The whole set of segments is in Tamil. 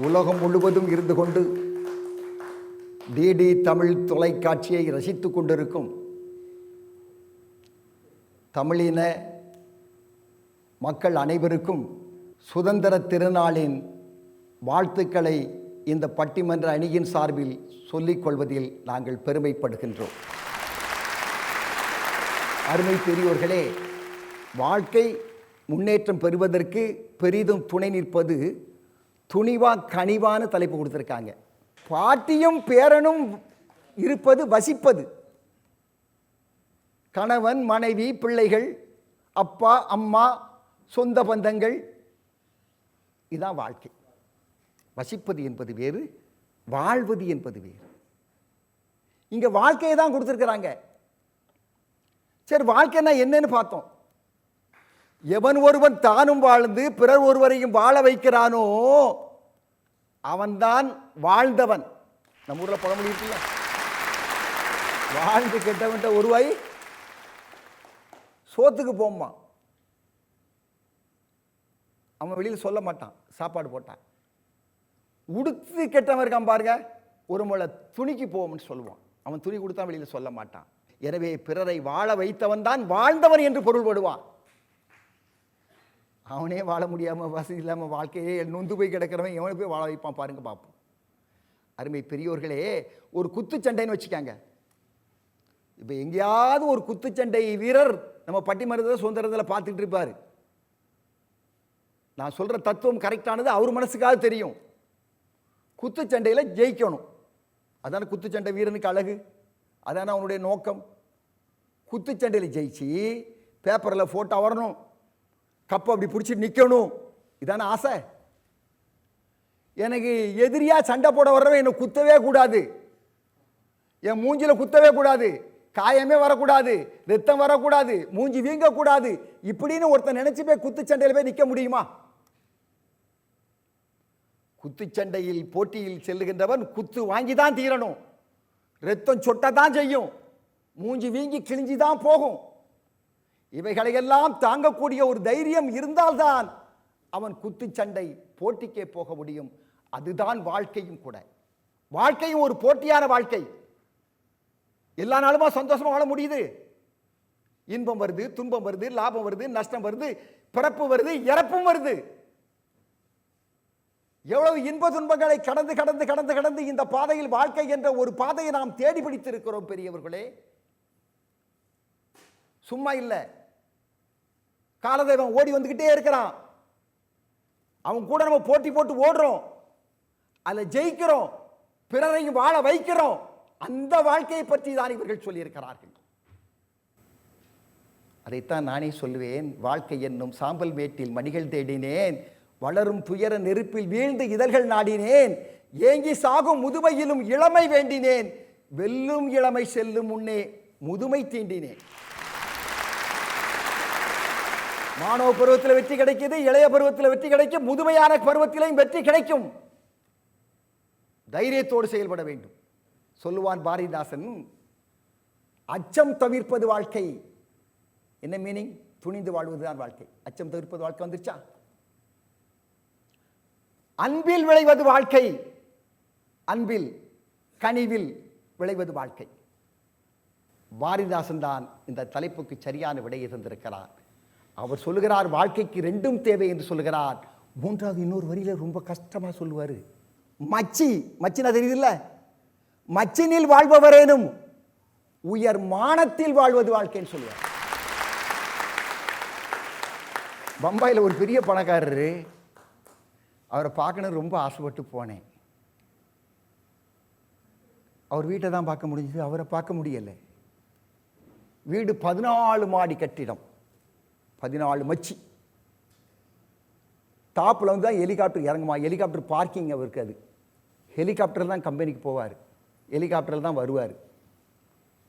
உலகம் முழுவதும் இருந்து கொண்டு டிடி தமிழ் தொலைக்காட்சியை ரசித்துக் கொண்டிருக்கும் தமிழின மக்கள் அனைவருக்கும் சுதந்திர திருநாளின் வாழ்த்துக்களை இந்த பட்டிமன்ற அணியின் சார்பில் சொல்லிக் கொள்வதில் நாங்கள் பெருமைப்படுகின்றோம். அருமை பெரியோர்களே, வாழ்க்கை முன்னேற்றம் பெறுவதற்கு பெரிதும் துணை நிற்பது துணிவா கனிவான தலைப்பு கொடுத்துருக்காங்க. பாட்டியும் பேரனும் இருப்பது வசிப்பது. கணவன் மனைவி பிள்ளைகள் அப்பா அம்மா சொந்த பந்தங்கள், இதுதான் வாழ்க்கை. வசிப்பது என்பது வேறு, வாழ்வது என்பது வேறு. இங்க வாழ்க்கையை தான் கொடுத்துருக்கிறாங்க. சரி, வாழ்க்கைன்னா என்னன்னு பார்த்தோம். எவன் ஒருவன் தானும் வாழ்ந்து பிறர் ஒருவரையும் வாழ வைக்கிறானோ அவன்தான் வாழ்ந்தவன். நம்ம ஊரில் பழமொழி இருக்குல்ல, வாழ்ந்து கெட்டவன்ட்ட ஒருவாய் சோத்துக்கு போமா. அவன் வெளியில் சொல்ல மாட்டான், சாப்பாடு போட்டான். உடுத்து கெட்டவன் இருக்கான் பாருங்க, ஒரு முளை துணிக்கு போவோம்னு சொல்லுவான். அவன் துணி கொடுத்தா வெளியில் சொல்ல மாட்டான். எனவே பிறரை வாழ வைத்தவன் தான் வாழ்ந்தவன் என்று பொருள்படுவான். அவனே வாழ முடியாமல் வசதி இல்லாமல் வாழ்க்கையே நொந்து போய் கிடக்கிறவன் எவனை போய் வாழ வைப்பான் பாருங்க, பார்ப்போம். அருமை பெரியோர்களே, ஒரு குத்துச்சண்டைன்னு வச்சுக்காங்க. இப்போ எங்கேயாவது ஒரு குத்துச்சண்டை வீரர் நம்ம பட்டிமன்றத்தில் சுதந்திரத்தில் பார்த்துட்டு இருப்பார். நான் சொல்கிற தத்துவம் கரெக்டானது அவர் மனசுக்காக தெரியும். குத்துச்சண்டையில் ஜெயிக்கணும், அதான குத்துச்சண்டை வீரனுக்கு அழகு, அதான அவனுடைய நோக்கம். குத்துச்சண்டையில் ஜெயிச்சு பேப்பரில் ஃபோட்டோ வரணும், கப்பை அப்படி பிடிச்சிட்டு நிற்கணும், இதான ஆசை. எனக்கு எதிரியா சண்டை போட வர்றவன் என்னை குத்தவே கூடாது, என் மூஞ்சில குத்தவே கூடாது, காயமே வரக்கூடாது, ரத்தம் வரக்கூடாது, மூஞ்சி வீங்கக்கூடாது, இப்படின்னு ஒருத்தன் நினைச்சு போய் குத்துச்சண்டையில் போய் நிற்க முடியுமா? குத்துச்சண்டையில் போட்டியில் செல்லுகின்றவன் குத்து வாங்கி தான் தீரணும், ரத்தம் சொட்டத்தான் செய்யும், மூஞ்சி வீங்கி கிழிஞ்சி தான் போகும். இவைகளையெல்லாம் தாங்கக்கூடிய ஒரு தைரியம் இருந்தால்தான் அவன் குத்துச்சண்டை போட்டிக்கே போக முடியும். அதுதான் வாழ்க்கையும் கூட. வாழ்க்கையும் ஒரு போட்டியான வாழ்க்கை. எல்லா நாளுமா சந்தோஷமா வாழ முடியுது? இன்பம் வருது, துன்பம் வருது, லாபம் வருது, நஷ்டம் வருது, பிறப்பு வருது, இறப்பும் வருது. எவ்வளவு இன்ப துன்பங்களை கடந்து கடந்து கடந்து கடந்து இந்த பாதையில் வாழ்க்கை என்ற ஒரு பாதையை நாம் தேடி பிடித்திருக்கிறோம் பெரியவர்களே. சும்மா இல்லை, காலதேவன் ஓடி வந்துகிட்டே இருக்கிறான். அவன் கூட நம்ம போட்டி போட்டு ஓடுறோம், அதில் ஜெயிக்கிறோம், பிறரையும் வாழ வைக்கிறோம். அந்த வாழ்க்கையை பற்றி தான் இவர்கள் சொல்லியிருக்கிறார்கள். அதைத்தான் நானே சொல்லுவேன். வாழ்க்கை என்னும் சாம்பல் மேட்டில் மணிகள் தேடினேன், வளரும் துயர நெருப்பில் வீழ்ந்து இதழ்கள் நாடினேன், ஏங்கி சாகும் முதுமையிலும் இளமை வேண்டினேன், வெல்லும் இளமை செல்லும் முன்னே முதுமை தீண்டினேன். மாணவ பருவத்தில் வெற்றி கிடைக்குது, இளைய பருவத்தில் வெற்றி கிடைக்கும், முதுமையான பருவத்திலையும் வெற்றி கிடைக்கும். தைரியத்தோடு செயல்பட வேண்டும். சொல்லுவான் பாரதிதாசன், அச்சம் தவிர்ப்பது வாழ்க்கை. என்ன மீனிங்? துணிந்து வாழ்வதுதான் வாழ்க்கை. அச்சம் தவிர்ப்பது வாழ்க்கை வந்துருச்சா? அன்பில் விளைவது வாழ்க்கை, அன்பில் கனிவில் விளைவது வாழ்க்கை. பாரதிதாசன் தான் இந்த தலைப்புக்கு சரியான விடையை தந்திருக்கிறார். அவர் சொல்லுகிறார், வாழ்க்கைக்கு ரெண்டும் தேவை என்று சொல்லுகிறார். மூன்றாவது இன்னொரு வரியில ரொம்ப கஷ்டமா சொல்லுவாரு. மச்சினா தெரியுதுல்ல, மச்சினில் வாழ்பவரேனும் உயர் மானத்தில் வாழ்வது வாழ்க்கைன்னு சொல்லுவார். பம்பாயில் ஒரு பெரிய பணக்காரரு, அவரை பார்க்கணும் ரொம்ப ஆசைப்பட்டு போனேன். அவர் வீட்டை தான் பார்க்க முடிஞ்சது, அவரை பார்க்க முடியலை. வீடு 14 மாடி கட்டிடம், 14 மச்சி. டாப்பில் வந்து தான் ஹெலிகாப்டர் இறங்குமா. ஹெலிகாப்டர் பார்க்கிங் அவருக்கு, அது ஹெலிகாப்டர் தான் கம்பெனிக்கு போவார், ஹெலிகாப்டரில் தான் வருவார்.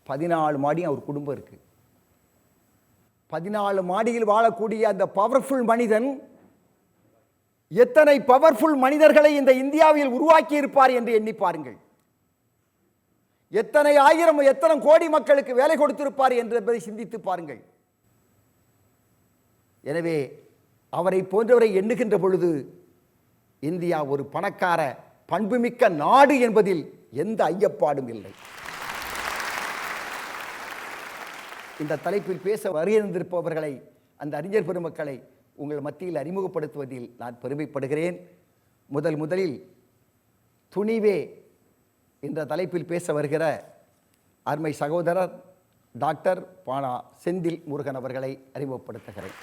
14 மாடியும் அவர் குடும்பம் இருக்கு. 14 மாடியில் வாழக்கூடிய அந்த பவர்ஃபுல் மனிதன் எத்தனை பவர்ஃபுல் மனிதர்களை இந்த இந்தியாவில் உருவாக்கி இருப்பார் என்று எண்ணி பாருங்கள். எத்தனை ஆயிரம் எத்தனை கோடி மக்களுக்கு வேலை கொடுத்திருப்பார் என்பதை சிந்தித்து பாருங்கள். எனவே அவரை போன்றவரை எண்ணுகின்ற பொழுது இந்தியா ஒரு பணக்கார பண்புமிக்க நாடு என்பதில் எந்த ஐயப்பாடும் இல்லை. இந்த தலைப்பில் பேச வருகின்றிருப்பவர்களை, அந்த அறிஞர் பெருமக்களை உங்கள் மத்தியில் அறிமுகப்படுத்துவதில் நான் பெருமைப்படுகிறேன். முதலில் துணிவே என்ற தலைப்பில் பேச வருகிற அருமை சகோதரர் டாக்டர் பானா செந்தில் முருகன் அவர்களை அறிமுகப்படுத்துகிறேன்.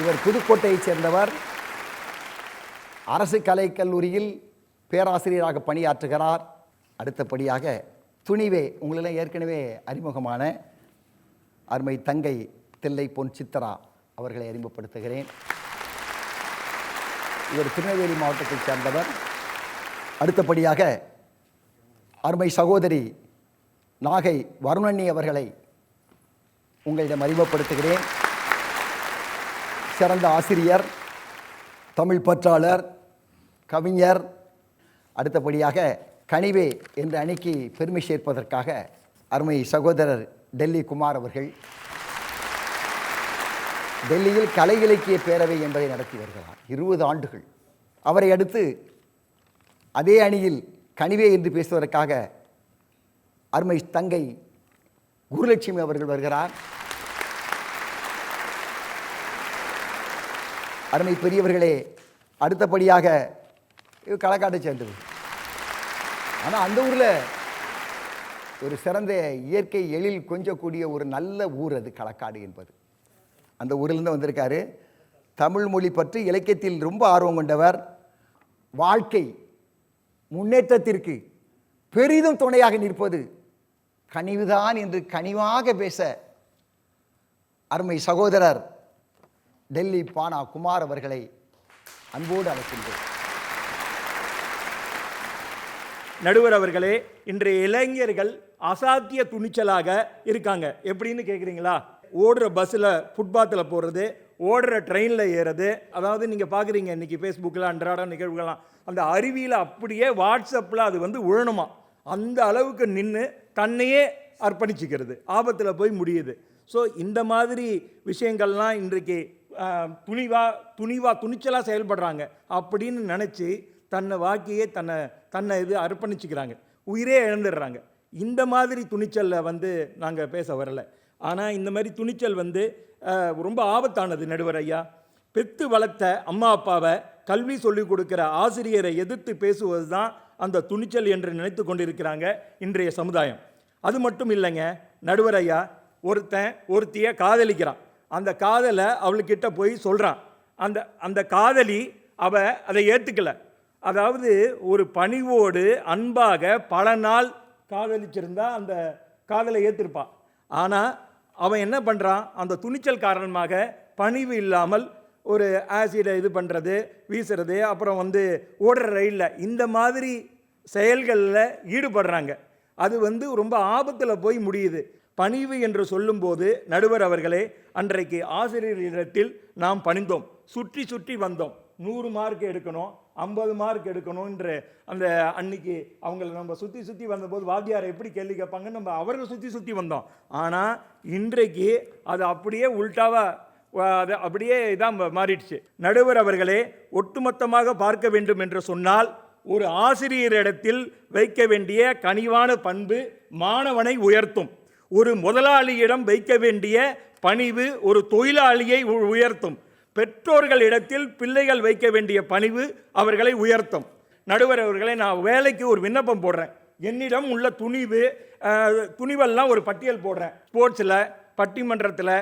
இவர் புதுக்கோட்டையைச் சேர்ந்தவர். அரசு கலைக்கல்லூரியில் பேராசிரியராக பணியாற்றுகிறார். அடுத்தபடியாக துணிவே உங்களெல்லாம் ஏற்கனவே அறிமுகமான அருமை தங்கை தில்லை பொன் சித்ரா அவர்களை அறிமுகப்படுத்துகிறேன். இவர் திருநெல்வேலி மாவட்டத்தைச் சேர்ந்தவர். அடுத்தபடியாக அருமை சகோதரி நாகை வருணண்ணி அவர்களை உங்களிடம் அறிமுகப்படுத்துகிறேன். சிறந்த ஆசிரியர், தமிழ் பற்றாளர், கவிஞர். அடுத்தபடியாக கனிவே என்ற அணிக்கு பெருமை சேர்ப்பதற்காக அருமை சகோதரர் டெல்லி குமார் அவர்கள் டெல்லியில் கலை இலக்கிய பேரவை என்பதை நடத்தி வருகிறார் 20 ஆண்டுகள். அவரை அடுத்து அதே அணியில் கனிவே என்று பேசுவதற்காக அருமை தங்கை குருலட்சுமி அவர்கள் வருகிறார். அருமை பெரியவர்களே, அடுத்தபடியாக களக்காட்டை சேர்ந்தது. ஆனால் அந்த ஊரில் ஒரு சிறந்த இயற்கை எழில் கொஞ்சக்கூடிய ஒரு நல்ல ஊர் அது களக்காடு என்பது. அந்த ஊரிலிருந்து வந்திருக்காரு. தமிழ் மொழி பற்றி இலக்கியத்தில் ரொம்ப ஆர்வம் கொண்டவர். வாழ்க்கை முன்னேற்றத்திற்கு பெரிதும் துணையாக நிற்பது கனிவுதான் என்று கனிவாக பேச அருமை சகோதரர் டெல்லி பானா குமார் அவர்களை அன்போடு அழைக்கின்றேன். நடுவர் அவர்களே, இன்றைய இளைஞர்கள் அசாத்திய துணிச்சலாக இருக்காங்க. எப்படின்னு கேட்குறீங்களா? ஓடுற பஸ்ஸில் ஃபுட்பாத்தில் போகிறது, ஓடுற ட்ரெயினில் ஏறுறது. அதாவது நீங்கள் பார்க்குறீங்க இன்றைக்கி ஃபேஸ்புக்கில் அன்றாட நிகழ்வுகள்லாம், அந்த அருவியில் அப்படியே வாட்ஸ்அப்பில் அது விழணுமா, அந்த அளவுக்கு நின்று தன்னையே அர்ப்பணிச்சிக்கிறது, ஆபத்தில் போய் முடியுது. ஸோ இந்த மாதிரி விஷயங்கள்லாம் இன்றைக்கு துணிச்சலாக செயல்படுறாங்க அப்படின்னு நினச்சி தன்னை வாக்கியே தன்னை அர்ப்பணிச்சுக்கிறாங்க, உயிரே இழந்துடுறாங்க. இந்த மாதிரி துணிச்சலில் நாங்கள் பேச வரலை. ஆனால் இந்த மாதிரி துணிச்சல் ரொம்ப ஆபத்தானது. நடுவர் ஐயா, பெத்து வளர்த்த அம்மா அப்பாவை, கல்வி சொல்லிக் கொடுக்குற ஆசிரியரை எதிர்த்து பேசுவது தான் அந்த துணிச்சல் என்று நினைத்து கொண்டிருக்கிறாங்க இன்றைய சமுதாயம். அது மட்டும் இல்லைங்க நடுவர் ஐயா, ஒருத்தியை காதலிக்கிறான். அந்த காதலை அவளுக்கிட்ட போய் சொல்கிறான். அந்த காதலி அதை ஏற்றுக்கலை. அதாவது ஒரு பணிவோடு அன்பாக பல நாள் காதலிச்சிருந்தா அந்த காதலை ஏற்றிருப்பான். ஆனால் அவன் என்ன பண்ணுறான், அந்த துணிச்சல் காரணமாக பணிவு இல்லாமல் ஒரு ஆசிடை இது பண்ணுறது, வீசுறது, அப்புறம் ஓடுற ரயிலில் இந்த மாதிரி செயல்களில் ஈடுபடுறாங்க. அது ரொம்ப ஆபத்தில் போய் முடியுது. பணிவு என்று சொல்லும்போது நடுவர் அவர்களே, அன்றைக்கு ஆசிரியர்களிடத்தில் நாம் பணிந்தோம், சுற்றி சுற்றி வந்தோம். 100 மார்க் எடுக்கணும், 50 மார்க் எடுக்கணுன்ற அந்த அன்னைக்கு அவங்கள நம்ம சுற்றி வந்தபோது வாத்தியாரை எப்படி கேள்வி கேட்பாங்கன்னு நம்ம அவர்கள் சுற்றி வந்தோம். ஆனால் இன்றைக்கு அது அப்படியே உள்டாவாக அது அப்படியே இதான் மாறிடுச்சு. நடுவர் அவர்களே, ஒட்டுமொத்தமாக பார்க்க வேண்டும் என்று சொன்னால் ஒரு ஆசிரியரிடத்தில் வைக்க வேண்டிய கனிவான பண்பு மாணவனை உயர்த்தும். ஒரு முதலாளியிடம் வைக்க வேண்டிய பணிவு ஒரு தொழிலாளியை உயர்த்தும். பெற்றோர்களிடத்தில் பிள்ளைகள் வைக்க வேண்டிய பணிவு அவர்களை உயர்த்தும். நடுவர் அவர்களை, நான் வேலைக்கு ஒரு விண்ணப்பம் போடுறேன். என்னிடம் உள்ள துணிவெல்லாம் ஒரு பட்டியல் போடுறேன். ஸ்போர்ட்ஸில், பட்டிமன்றத்தில்,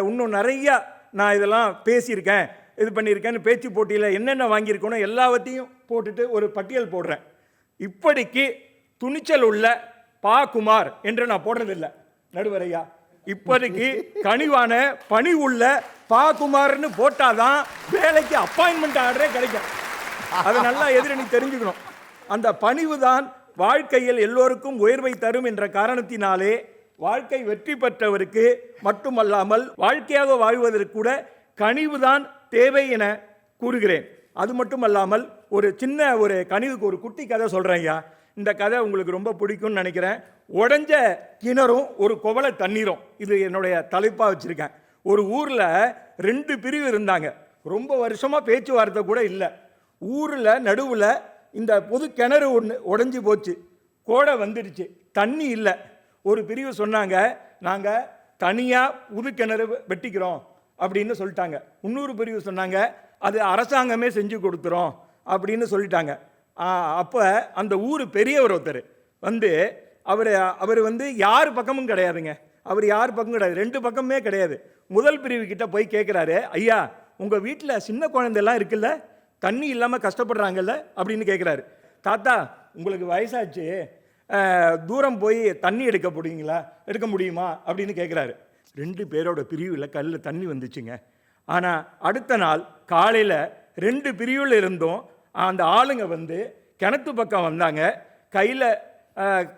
இன்னும் நிறையா நான் இதெல்லாம் பேசியிருக்கேன், இது பண்ணியிருக்கேன்னு பேச்சு போட்டியில் என்னென்ன வாங்கியிருக்கணும் எல்லாவற்றையும் போட்டுட்டு ஒரு பட்டியல் போடுறேன். இப்படிக்கு துணிச்சல் உள்ள பா குமார் என்று நான் போடுறதில்லை நடுவரையா. இப்போதைக்கு கனிவான பணி உள்ள பா குமார்னு போட்டாதான் வேலைக்கு அப்பாயின்மெண்ட் ஆர்டரே கிடைக்கும். அதை நல்லா எதிரணி தெரிஞ்சுக்கணும். அந்த பணிவு தான் வாழ்க்கையில் எல்லோருக்கும் உயர்வை தரும் என்ற காரணத்தினாலே வாழ்க்கை வெற்றி பெற்றவருக்கு மட்டுமல்லாமல் வாழ்க்கையாக வாழ்வதற்கு கூட கனிவுதான் தேவை என கூறுகிறேன். அது மட்டுமல்லாமல் ஒரு கனிவுக்கு ஒரு குட்டி கதை சொல்கிறேன் ஐயா. இந்த கதை உங்களுக்கு ரொம்ப பிடிக்கும்னு நினைக்கிறேன். உடஞ்ச கிணறும் ஒரு குவளை தண்ணீரும், இது என்னுடைய தலைப்பாக வச்சுருக்கேன். ஒரு ஊரில் 2 பிரிவு இருந்தாங்க. ரொம்ப வருஷமாக பேச்சுவார்த்தை கூட இல்லை. ஊரில் நடுவில் இந்த பொது கிணறு ஒன்று உடஞ்சி போச்சு, கோடை வந்துடுச்சு, தண்ணி இல்லை. ஒரு பிரிவு சொன்னாங்க, நாங்கள் தனியாக புது கிணறு வெட்டிக்கிறோம் அப்படின்னு சொல்லிட்டாங்க. இன்னொரு பிரிவு சொன்னாங்க, அது அரசாங்கமே செஞ்சு கொடுத்துறோம் அப்படின்னு சொல்லிட்டாங்க. அப்போ அந்த ஊர் பெரியவர் ஒருத்தர் வந்து அவர் வந்து யார் பக்கமும் கிடையாதுங்க, அவர் யார் பக்கம் கிடையாது, ரெண்டு பக்கமே கிடையாது. முதல் பிரிவு கிட்ட போய் கேட்குறாரு, ஐயா உங்கள் வீட்டில் சின்ன குழந்தைலாம் இருக்குல்ல, தண்ணி இல்லாமல் கஷ்டப்படுறாங்கல்ல அப்படின்னு கேட்குறாரு. தாத்தா உங்களுக்கு வயசாச்சு, தூரம் போய் தண்ணி எடுக்க முடியுமா அப்படின்னு கேட்குறாரு. ரெண்டு பேரோட பிரிவில் கல்லில் தண்ணி வந்துச்சுங்க. ஆனால் அடுத்த நாள் காலையில் ரெண்டு பிரிவில் இருந்தும் அந்த ஆளுங்க வந்து கிணத்து பக்கம் வந்தாங்க, கையில்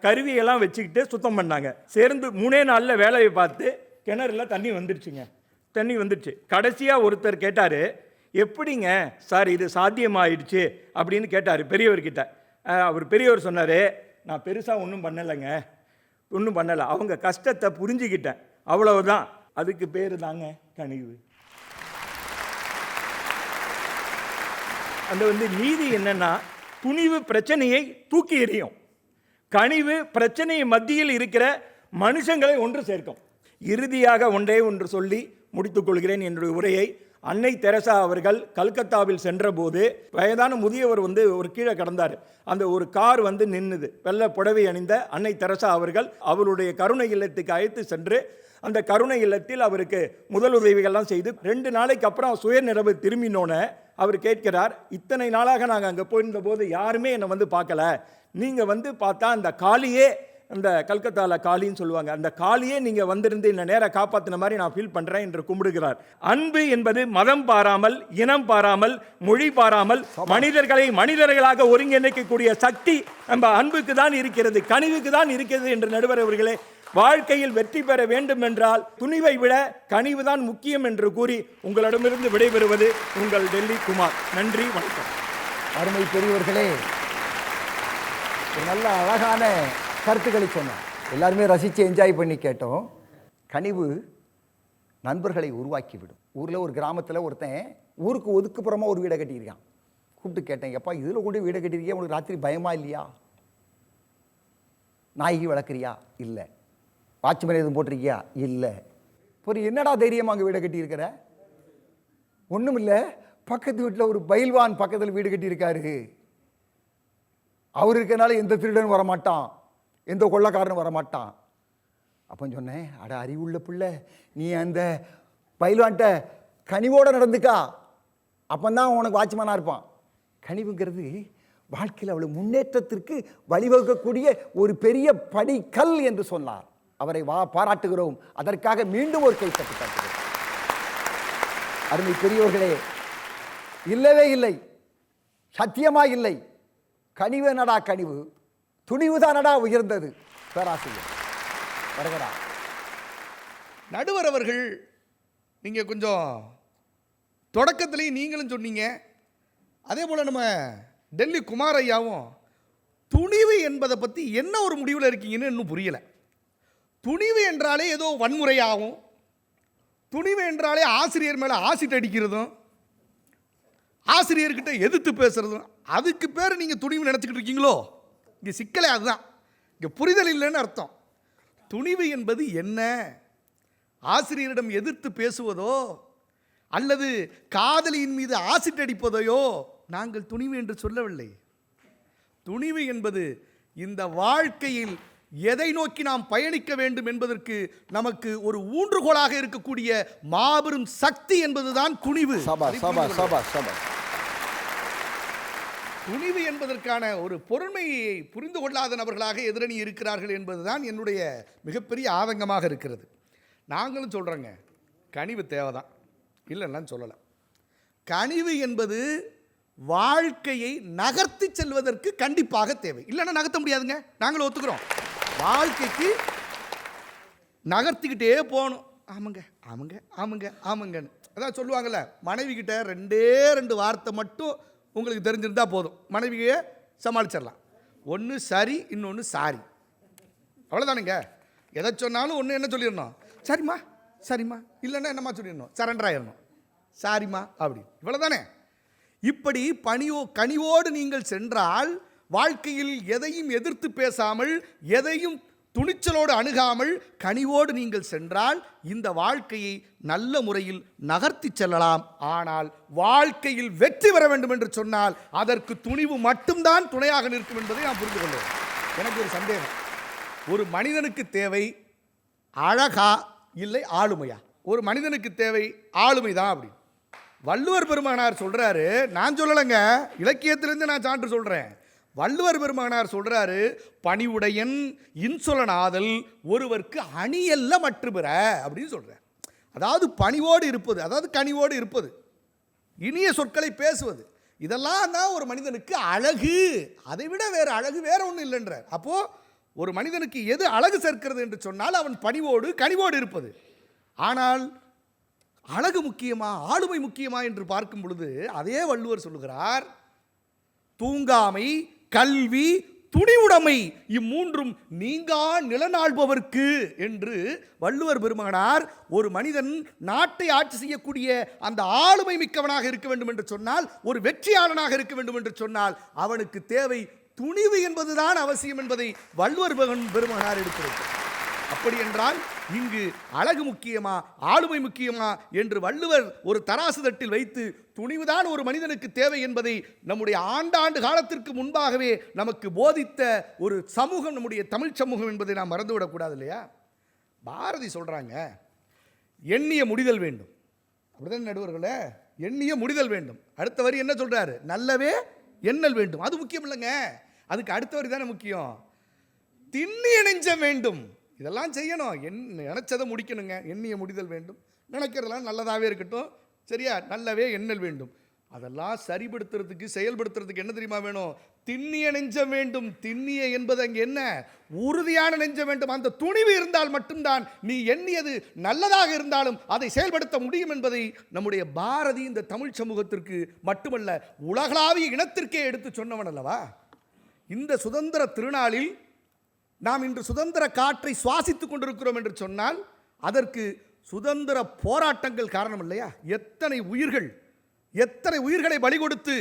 கருவியெல்லாம் வச்சுக்கிட்டு சுத்தம் பண்ணாங்க. சேர்ந்து 3 நாளில் வேலையை பார்த்து கிணறுல தண்ணி வந்துடுச்சு. கடைசியாக ஒருத்தர் கேட்டார், எப்படிங்க சார் இது சாத்தியமாயிடுச்சு அப்படின்னு கேட்டார் பெரியவர்கிட்ட. பெரியவர் சொன்னார், நான் பெருசாக ஒன்றும் பண்ணலை, அவங்க கஷ்டத்தை புரிஞ்சுக்கிட்டேன், அவ்வளவுதான். அதுக்கு பேர் தாங்க கனிவு. அந்த வந்து நீதி என்னன்னா, துணிவு பிரச்சனையை தூக்கி எறியும், கனிவு பிரச்சனையை மத்தியில் இருக்கிற மனுஷங்களை ஒன்று சேர்க்கும். இறுதியாக ஒன்று சொல்லி முடித்துக் கொள்கிறேன் என்னுடைய உரையை. அன்னை தெரசா அவர்கள் கல்கத்தாவில் சென்றபோது வயதான முதியவர் வந்து ஒரு கீழே கடந்தார். அந்த ஒரு கார் வந்து நின்னுது. வெள்ளை புடவை அணிந்த அன்னை தெரசா அவர்கள் அவருடைய கருணை இல்லத்துக்கு அழைத்து சென்று அந்த கருணை இல்லத்தில் அவருக்கு முதல் உதவிகள்லாம் செய்து 2 நாளைக்கு அப்புறம் சுயநிறைவு திரும்பினோன்னு அவர் கேட்கிறார், இத்தனை நாளாக நாங்கள் அங்கே போயிருந்த போது யாருமே என்னை வந்து பார்க்கல, நீங்கள் வந்து பார்த்தா அந்த காளியே, அந்த கல்கத்தாவில் காளின்னு சொல்லுவாங்க, அந்த காளியே நீங்கள் வந்திருந்து என்னை நேரம் காப்பாற்றின மாதிரி நான் ஃபீல் பண்ணுறேன் என்று கும்பிடுகிறார். அன்பு என்பது மதம் பாராமல், இனம் பாராமல், மொழி பாராமல் மனிதர்களை மனிதர்களாக ஒருங்கிணைக்கக்கூடிய சக்தி நம்ம அன்புக்கு தான் இருக்கிறது, கனிவுக்கு தான் இருக்கிறது என்று நடுவர் அவர்களே, வாழ்க்கையில் வெற்றி பெற வேண்டும் என்றால் துணிவை விட கனிவுதான் முக்கியம் என்று கூறி உங்களிடமிருந்து விடைபெறுவது உங்கள் டெல்லி குமார். நன்றி, வணக்கம். அருமை பெரியவர்களே, நல்ல அழகான கருத்துக்களை சொன்னார். எல்லாருமே ரசித்து என்ஜாய் பண்ணி கேட்டோம். கனிவு நண்பர்களை உருவாக்கிவிடும். ஊரில் ஒரு கிராமத்தில் ஒருத்தன் ஊருக்கு ஒதுக்குப்புறமா ஒரு வீடை கட்டியிருக்கான். கூப்பிட்டு கேட்டேன், எப்பா இதில் கொண்டு வீடை கட்டியிருக்கியா, உங்களுக்கு ராத்திரி பயமா இல்லையா, நாய்க்கு வளர்க்குறியா, இல்லை, வாட்ச்மேன் எதுவும் போட்டிருக்கியா, இல்லை, ஒரு என்னடா தைரியமாக அங்கே வீடை கட்டியிருக்கிற, ஒன்றும் இல்லை, பக்கத்து வீட்டில் ஒரு பயில்வான் பக்கத்தில் வீடு கட்டியிருக்காரு, அவர் இருக்கனால எந்த திருடனும் வரமாட்டான், எந்த கொள்ளக்காரனும் வரமாட்டான். அப்போ சொன்னேன், அட அறிவுள்ள பிள்ளை, நீ அந்த பயில்வான்ட்ட கனிவோடு நடந்துக்கா, அப்போந்தான் உனக்கு வாட்ச்மேனாக இருப்பான். கனிவுங்கிறது வாழ்க்கையில் அவ்வளோ முன்னேற்றத்திற்கு வழிவகுக்கக்கூடிய ஒரு பெரிய படிக்கல் என்று சொன்னார். அவரை பாராட்டுகிறோம். அதற்காக மீண்டும் ஒரு கை தட்டி காட்டுகிறோம். அருமை பெரியவர்களே, இல்லவே இல்லை, சத்தியமா இல்லை. கனிவு நடா கனிவு, துணிவுதானடா உயர்ந்தது. பேராசிரியர் வருகிறா. நடுவர் அவர்கள், நீங்கள் கொஞ்சம் தொடக்கத்திலையும் நீங்களும் சொன்னீங்க, அதே போல் நம்ம டெல்லி குமார் ஐயாவும் துணிவு என்பதை பற்றி என்ன ஒரு முடிவில் இருக்கீங்கன்னு இன்னும் புரியலை. துணிவு என்றாலே ஏதோ வன்முறையாகும், துணிவு என்றாலே ஆசிரியர் மேலே ஆசிட் அடிக்கிறதும், ஆசிரியர்கிட்ட எதிர்த்து பேசுகிறதும், அதுக்கு பேர் நீங்கள் துணிவு நினச்சிக்கிட்டு இருக்கீங்களோ? இங்கே சிக்கலே அதுதான், இங்கே புரிதல் இல்லைன்னு அர்த்தம். துணிவு என்பது என்ன? ஆசிரியரிடம் எதிர்த்து பேசுவதோ அல்லது காதலியின் மீது ஆசிட் அடிப்பதையோ நாங்கள் துணிவு என்று சொல்லவில்லை. துணிவு என்பது இந்த வாழ்க்கையில் எதை நோக்கி நாம் பயணிக்க வேண்டும் என்பதற்கு நமக்கு ஒரு ஊன்றுகோலாக இருக்கக்கூடிய மாபெரும் சக்தி என்பதுதான் துணிவு. துணிவு என்பதற்கான ஒரு பொறுமையை புரிந்து கொள்ளாத நபர்களாக எதிரணி இருக்கிறார்கள் என்பதுதான் என்னுடைய மிகப்பெரிய ஆதங்கமாக இருக்கிறது. நாங்களும் சொல்கிறோங்க, கனிவு தேவைதான், இல்லைன்னா சொல்லலை. கனிவு என்பது வாழ்க்கையை நகர்த்தி செல்வதற்கு கண்டிப்பாக தேவை, இல்லைன்னா நகர்த்த முடியாதுங்க. நாங்களும் ஒத்துக்கிறோம், வாழ்க்கைக்கு நகர்த்திக்கிட்டே போகணும். ஆமாங்க ஆமாங்க ஆமாங்க ஆமாங்கன்னு அதான் சொல்லுவாங்கள்ல, மனைவி கிட்ட 2 வார்த்தை மட்டும் உங்களுக்கு தெரிஞ்சிருந்தால் போதும், மனைவியை சமாளிச்சிடலாம். ஒன்று சரி, இன்னொன்று சாரி, அவ்வளோதானுங்க. எதை சொன்னாலும் ஒன்று என்ன சொல்லிடணும், சரிம்மா சரிம்மா, இல்லைன்னா என்னம்மா சொல்லிடணும், சரண்டர் ஆயிடணும். சாரிம்மா அப்படி, இவ்வளவுதானே. இப்படி கனிவோடு நீங்கள் சென்றால், வாழ்க்கையில் எதையும் எதிர்த்து பேசாமல், எதையும் துணிச்சலோடு அணுகாமல் கனிவோடு நீங்கள் சென்றால் இந்த வாழ்க்கையை நல்ல முறையில் நகர்த்தி செல்லலாம். ஆனால் வாழ்க்கையில் வெற்றி பெற வேண்டும் என்று சொன்னால் அதற்கு துணிவு மட்டும்தான் துணையாக நிற்கும் என்பதை நான் புரிந்து கொள்வேன். எனக்கு ஒரு சந்தேகம், ஒரு மனிதனுக்கு தேவை அழகா இல்லை ஆளுமையா? ஒரு மனிதனுக்கு தேவை ஆளுமைதான் அப்படி வள்ளுவர் பெருமானார் சொல்றாரு. நான் சொல்லலைங்க, இலக்கியத்திலிருந்து நான் சான்று சொல்றேன். வள்ளுவர் பெருமானார் சொல்றாரு, பணிவுடையன் இன்சொலனாதல் ஒருவருக்கு அணியல்ல மற்று பெற அப்படின்னு சொல்றார். அதாவது பணிவோடு இருப்பது, அதாவது கனிவோடு இருப்பது, இனிய சொற்களை பேசுவது, இதெல்லாம் தான் ஒரு மனிதனுக்கு அழகு. அதை விட வேறு அழகு வேற ஒன்றும் இல்லைன்றார். அப்போ ஒரு மனிதனுக்கு எது அழகு சேர்க்கிறது என்று சொன்னால் அவன் பணிவோடு கனிவோடு இருப்பது. ஆனால் அழகு முக்கியமா ஆளுமை முக்கியமா என்று பார்க்கும் பொழுது அதே வள்ளுவர் சொல்லுகிறார், தூங்காமை, கல்வி, துணிவுடைமை இம்மூன்றும் நீங்கா நிலநாள்பவர்க்கு என்று வள்ளுவர் பெருமானார். ஒரு மனிதன் நாட்டை ஆட்சி செய்யக்கூடிய அந்த ஆளுமை மிக்கவனாக இருக்க வேண்டும் என்று சொன்னால், ஒரு வெற்றியாளனாக இருக்க வேண்டும் என்று சொன்னால் அவனுக்கு தேவை துணிவு என்பதுதான் அவசியம் என்பதை வள்ளுவர் பெருமானார் எடுக்கிறார். அப்படி என்றால் இங்கு அழகு முக்கியமா ஆளுமை முக்கியமா என்று வள்ளுவர் ஒரு தராசு தட்டில் வைத்து துணிவுதான் ஒரு மனிதனுக்கு தேவை என்பதை நம்முடைய ஆண்டாண்டு காலத்திற்கு முன்பாகவே நமக்கு போதித்த ஒரு சமூகம் நம்முடைய தமிழ் சமூகம் என்பதை நாம் மறந்துவிடக்கூடாது இல்லையா? பாரதி சொல்றாங்க, எண்ணிய முடிதல் வேண்டும். அப்படிதான் நடுவர்களே, எண்ணிய முடிதல் வேண்டும். அடுத்த வரி என்ன சொல்றாரு? நல்லவே எண்ணல் வேண்டும். அது முக்கியம் இல்லைங்க, அதுக்கு அடுத்த வரி தானே முக்கியம். திண்ணிய நெஞ்சம் வேண்டும். இதெல்லாம் செய்யணும், நினைச்சதை முடிக்கணுங்க. எண்ணிய முடிதல் வேண்டும். நினைக்கிறதெல்லாம் நல்லதாகவே இருக்கட்டும், சரியா? நல்லவே எண்ணல் வேண்டும். அதெல்லாம் சரிப்படுத்துறதுக்கு செயல்படுத்துறதுக்கு என்ன தெரியுமா வேணும்? திண்ணிய நெஞ்சம் வேண்டும். திண்ணிய என்பது அங்கே என்ன? உறுதியான நெஞ்சம் வேண்டும். அந்த துணிவு இருந்தால் மட்டும்தான் நீ எண்ணியது நல்லதாக இருந்தாலும் அதை செயல்படுத்த முடியும் என்பதை நம்முடைய பாரதி இந்த தமிழ் சமூகத்திற்கு மட்டுமல்ல உலகளாவிய இனத்திற்கே எடுத்து சொன்னவன் அல்லவா? இந்த சுதந்திர திருநாளில் நாம் இன்று சுதந்திர காற்றை சுவாசித்துக் கொண்டிருக்கிறோம் என்று சொன்னால் அதற்கு சுதந்திர போராட்டங்கள் காரணம் இல்லையா? எத்தனை உயிர்களை பலி கொடுத்து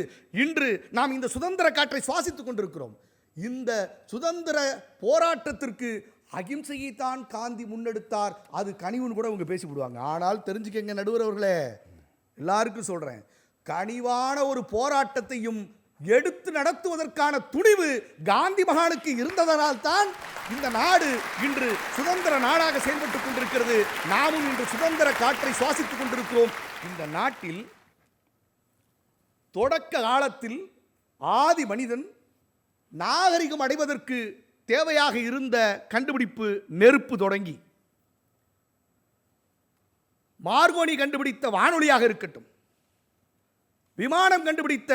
இன்று நாம் இந்த சுதந்திர காற்றை சுவாசித்துக் கொண்டிருக்கிறோம். இந்த சுதந்திர போராட்டத்திற்கு அகிம்சையைத்தான் காந்தி முன்னெடுத்தார். அது கனிவுன்னு கூட அவங்க பேசிவிடுவாங்க. ஆனால் தெரிஞ்சுக்கங்க நடுவர் அவர்களே, எல்லாருக்கும் சொல்றேன், கனிவான ஒரு போராட்டத்தையும் எடுத்து நடத்துவதற்கான துணிவு காந்தி மகானுக்கு இருந்ததனால் தான் இந்த நாடு இன்று சுதந்திர நாடாக செயல்பட்டுக் கொண்டிருக்கிறது. நாமும் இன்று சுதந்திர காற்றை சுவாசித்துக் கொண்டிருக்கிறோம். இந்த நாட்டில் தொடக்க காலத்தில் ஆதி மனிதன் நாகரிகம் அடைவதற்கு தேவையாக இருந்த கண்டுபிடிப்பு நெருப்பு தொடங்கி மார்கோனி கண்டுபிடித்த வானொலியாக இருக்கட்டும், விமானம் கண்டுபிடித்த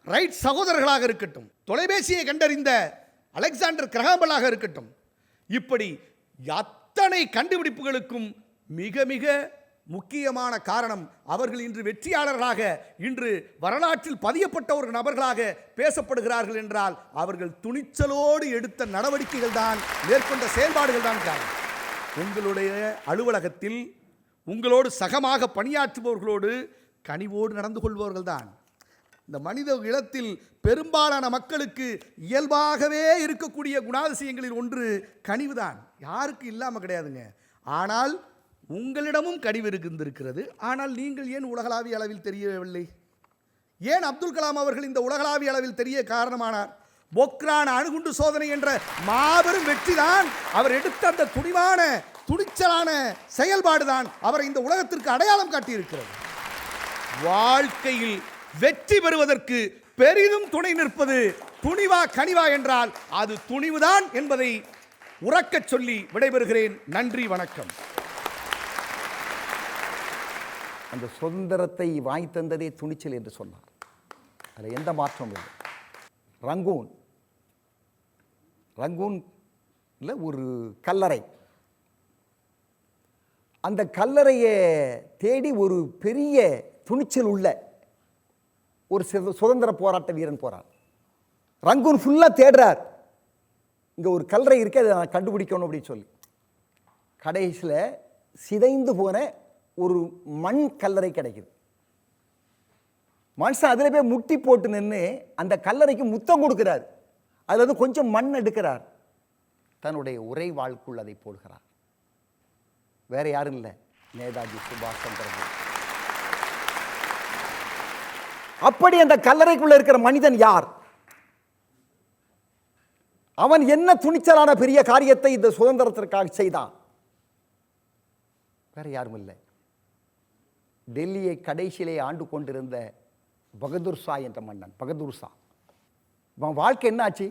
ரைட் சகோதரர்களாக இருக்கட்டும், தொலைபேசியை கண்டறிந்த அலெக்சாண்டர் கிரஹாம்பலாக இருக்கட்டும், இப்படி அத்தனை கண்டுபிடிப்புகளுக்கும் மிக மிக முக்கியமான காரணம் அவர்கள் இன்று வெற்றியாளர்களாக, இன்று வரலாற்றில் பதியப்பட்ட ஒரு நபர்களாக பேசப்படுகிறார்கள் என்றால் அவர்கள் துணிச்சலோடு எடுத்த நடவடிக்கைகள் தான், மேற்கொண்ட செயல்பாடுகள் தான் காரணம். உங்களுடைய அலுவலகத்தில் உங்களோடு சகமாக பணியாற்றுபவர்களோடு கனிவோடு நடந்து கொள்பவர்கள் தான். இந்த மனித இனத்தில் பெரும்பாலான மக்களுக்கு இயல்பாகவே இருக்கக்கூடிய குணாதிசயங்களில் ஒன்று கனிவுதான். யாருக்கு இல்லாமல் கிடையாதுங்க. ஆனால் உங்களிடமும் கனிவு இருந்திருக்கிறது. ஆனால் நீங்கள் ஏன் உலகளாவிய அளவில் தெரியவில்லை? ஏன் அப்துல் கலாம் அவர்கள் இந்த உலகளாவிய அளவில் தெரிய காரணமானார்? பொக்ரான் அணுகுண்டு சோதனை என்ற மாபெரும் வெற்றி தான் அவர் எடுத்த அந்த துணிச்சலான செயல்பாடுதான் அவரை இந்த உலகத்திற்கு அடையாளம் காட்டியிருக்கிறது. வாழ்க்கையில் வெற்றி பெறுவதற்கு பெரிதும் துணை நிற்பது துணிவா கனிவா என்றால் அது துணிவுதான் என்பதை உறக்கச் சொல்லி விடைபெறுகிறேன். நன்றி, வணக்கம். அந்த சுதந்திரத்தை வாங்கி தந்ததே துணிச்சல் என்று சொன்னார். அதில் எந்த மாற்றமும் இல்லை. ரங்கூன்ல ஒரு கல்லறை, அந்த கல்லறையை தேடி ஒரு பெரிய துணிச்சல் உள்ள ஒரு சுதந்திர போராட்ட வீரன் போறார். ரங்கூன் ஃபுல்லாக தேடுறார், இங்கே ஒரு கல்லறை இருக்கு, அதை நான் கண்டுபிடிக்கணும் அப்படின்னு சொல்லி. கடைசியில் சிதைந்து போன ஒரு மண் கல்லறை கிடைக்குது. மனுஷன் அதில் போய் முட்டி போட்டு நின்று அந்த கல்லறைக்கு முத்தம் கொடுக்கிறார். அதில் வந்து கொஞ்சம் மண் எடுக்கிறார், தன்னுடைய உரை வாழ்க்குள் அதை போடுகிறார். வேற யாரும் இல்லை, நேதாஜி சுபாஷ் சந்திர போஸ். அப்படி அந்த கல்லறைக்குள்ள இருக்கிற மனிதன் யார்? அவன் என்ன துணிச்சலான பெரிய காரியத்தை இந்த சுதந்திரத்திற்காக செய்தான்? வேற யாரும் இல்லை, டெல்லியை கடைசியிலே ஆண்டு கொண்டிருந்த பகதூர் ஷா என்ற மன்னன். பகதூர் ஷா அவன் வாழ்க்கை என்ன ஆச்சு?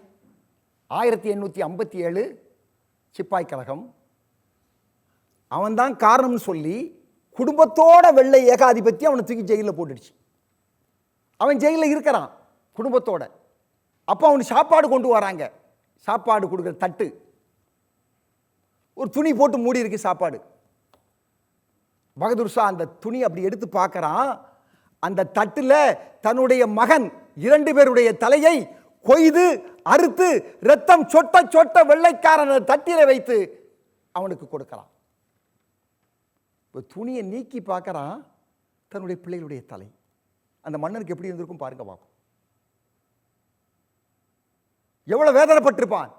1857 சிப்பாய் கழகம். அவன்தான் காரணம்னு சொல்லி குடும்பத்தோட வெள்ளை ஏகாதிபத்தியம் அவனை தூக்கி ஜெயிலில் போட்டுடுச்சு. அவன் ஜெயிலில் இருக்கிறான் குடும்பத்தோட. அப்போ அவனுக்கு சாப்பாடு கொண்டு வராங்க. சாப்பாடு கொடுக்குற தட்டு, ஒரு துணி போட்டு மூடி இருக்கு சாப்பாடு. பகதூர் ஷா அந்த துணி அப்படி எடுத்து பார்க்கறான். அந்த தட்டில் தன்னுடைய மகன் 2 பேருடைய தலையை கொய்து அறுத்து ரத்தம் சொட்ட சொட்ட வெள்ளைக்காரன் தட்டில வைத்து அவனுக்கு கொடுக்கிறான். துணியை நீக்கி பார்க்கறான், தன்னுடைய பிள்ளைகளுடைய தலை. அந்த மன்னனுக்கு எப்படி இருந்திருக்கும் பாருங்க பாப்போம். எவ்வளவு வேதனைப்பட்டிருப்பான்.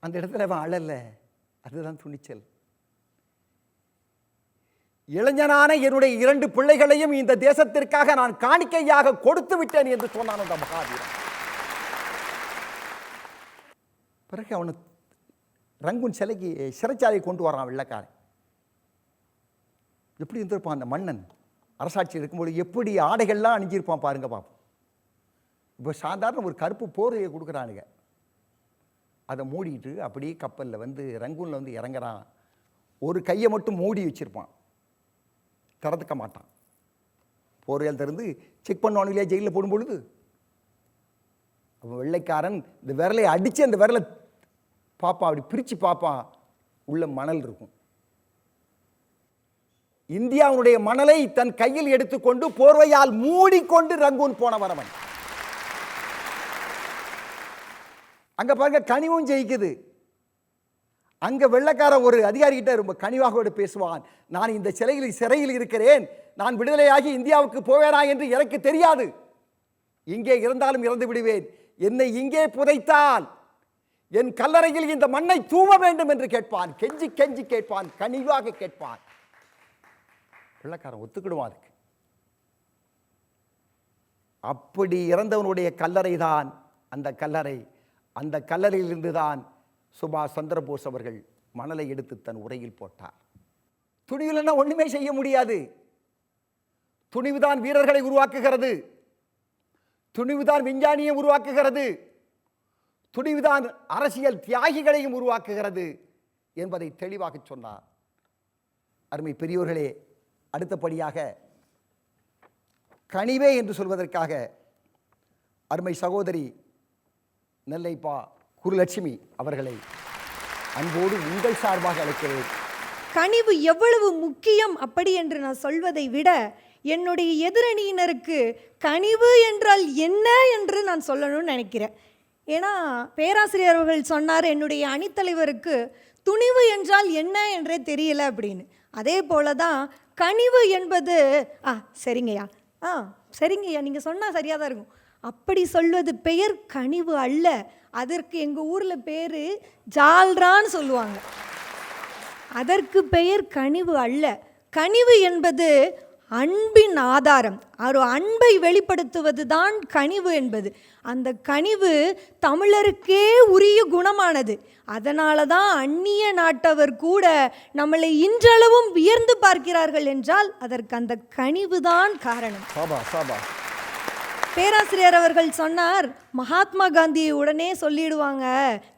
அந்த இடத்துல அவன் அழல. அதுதான் துணிச்சல். இளைஞனான என்னுடைய 2 பிள்ளைகளையும் இந்த தேசத்திற்காக நான் காணிக்கையாக கொடுத்து விட்டேன் என்று சொன்னான் அந்த மகாவீரன். பிறகு அவனு ரங்கூன் சிலைக்கு சிறைச்சாலையை கொண்டு வரான் வெள்ளைக்காரன். எப்படி இருந்திருப்பான் அந்த மன்னன்? அரசாட்சி இருக்கும்போது எப்படி ஆடைகள்லாம் அணிஞ்சிருப்பான் பாருங்க பாப்போம். இப்போ சாதாரண ஒரு கருப்பு போர்வையை கொடுக்குறானுங்க, அதை மூடிட்டு அப்படியே கப்பலில் வந்து ரங்கூனில் வந்து இறங்குறான். ஒரு கையை மட்டும் மூடி வச்சிருப்பான், திறந்துக்க மாட்டான். போர்வையால் திறந்து செக் பண்ணுவானு இல்லையா ஜெயிலில் போடும் பொழுது. அவன் வெள்ளைக்காரன் இந்த விரலை அடித்து அந்த விரலை பார்ப்பான், அப்படி பிரித்து பார்ப்பான், உள்ள மணல் இருக்கும். இந்தியாவுடைய மணலை தன் கையில் எடுத்துக்கொண்டு போர்வையால் மூடிக்கொண்டு ரங்கூன் போனவன். அங்க பாருங்க, கனிவும் ஜெயிக்குது. அங்க வெள்ளைக்கார ஒரு அதிகாரிகிட்ட ரொம்ப கனிவாக பேசுவான். நான் இந்த சிறையில் இருக்கிறேன், நான் விடுதலையாகி இந்தியாவுக்கு போவேனா என்று எனக்கு தெரியாது. இங்கே இருந்தாலும் இறந்து விடுவேன். என்னை இங்கே புதைத்தால் என் கல்லறையில் இந்த மண்ணை தூவ வேண்டும் என்று கேட்பான். கெஞ்சி கெஞ்சி கேட்பான், கனிவாக கேட்பான். வெள்ளைக்காரன் ஒத்துக்கிடுவான் அதுக்கு. அப்படி இறந்தவனுடைய கல்லறை தான் அந்த கல்லறை. அந்த கல்லறையிலிருந்து தான் சுபாஷ் சந்திரபோஸ் அவர்கள் மணலை எடுத்து தன் உரையில் போட்டார். துணிவுலன்னா ஒண்ணுமே செய்ய முடியாது. துணிவுதான் வீரர்களை உருவாக்குகிறது, துணிவுதான் விஞ்ஞானியை உருவாக்குகிறது, துணிவுதான் அரசியல் தியாகிகளையும் உருவாக்குகிறது என்பதை தெளிவாக சொன்னார். அருமை பெரியோர்களே, அடுத்தபடியாக கனிவே என்று சொல்வதற்காக அருமை சகோதரி நெல்லைப்பா குருலட்சுமி அவர்களை அன்போடு உங்கள் சார்பாக அழைக்கிறேன். கனிவு எவ்வளவு முக்கியம் அப்படி என்று நான் சொல்வதை விட என்னுடைய எதிரணியினருக்கு கனிவு என்றால் என்ன என்று நான் சொல்லணும்னு நினைக்கிறேன். ஏன்னா பேராசிரியர் அவர்கள் சொன்னார், என்னுடைய அணித்தலைவருக்கு துணிவு என்றால் என்ன என்றே தெரியல அப்படின்னு. அதே போல தான் கனிவு என்பது சரிங்கய்யா, சரிங்கய்யா, நீங்கள் சொன்னால் சரியாக தான் இருக்கும். அப்படி சொல்வது பெயர் கனிவு அல்ல. அதற்கு எங்கள் ஊரில் பேர் ஜால்ரான்னு சொல்லுவாங்க. அதற்கு பெயர் கனிவு அல்ல. கனிவு என்பது அன்பின் ஆதாரம். ஒரு அன்பை வெளிப்படுத்துவது தான் கனிவு என்பது. அந்த கனிவு தமிழருக்கே உரிய குணமானது. அதனால தான் அந்நிய நாட்டவர் கூட நம்மளை இன்றளவும் வியந்து பார்க்கிறார்கள் என்றால் அதற்கு அந்த கனிவு தான் காரணம். பேராசிரியர் அவர்கள் சொன்னார், மகாத்மா காந்தியை உடனே சொல்லிடுவாங்க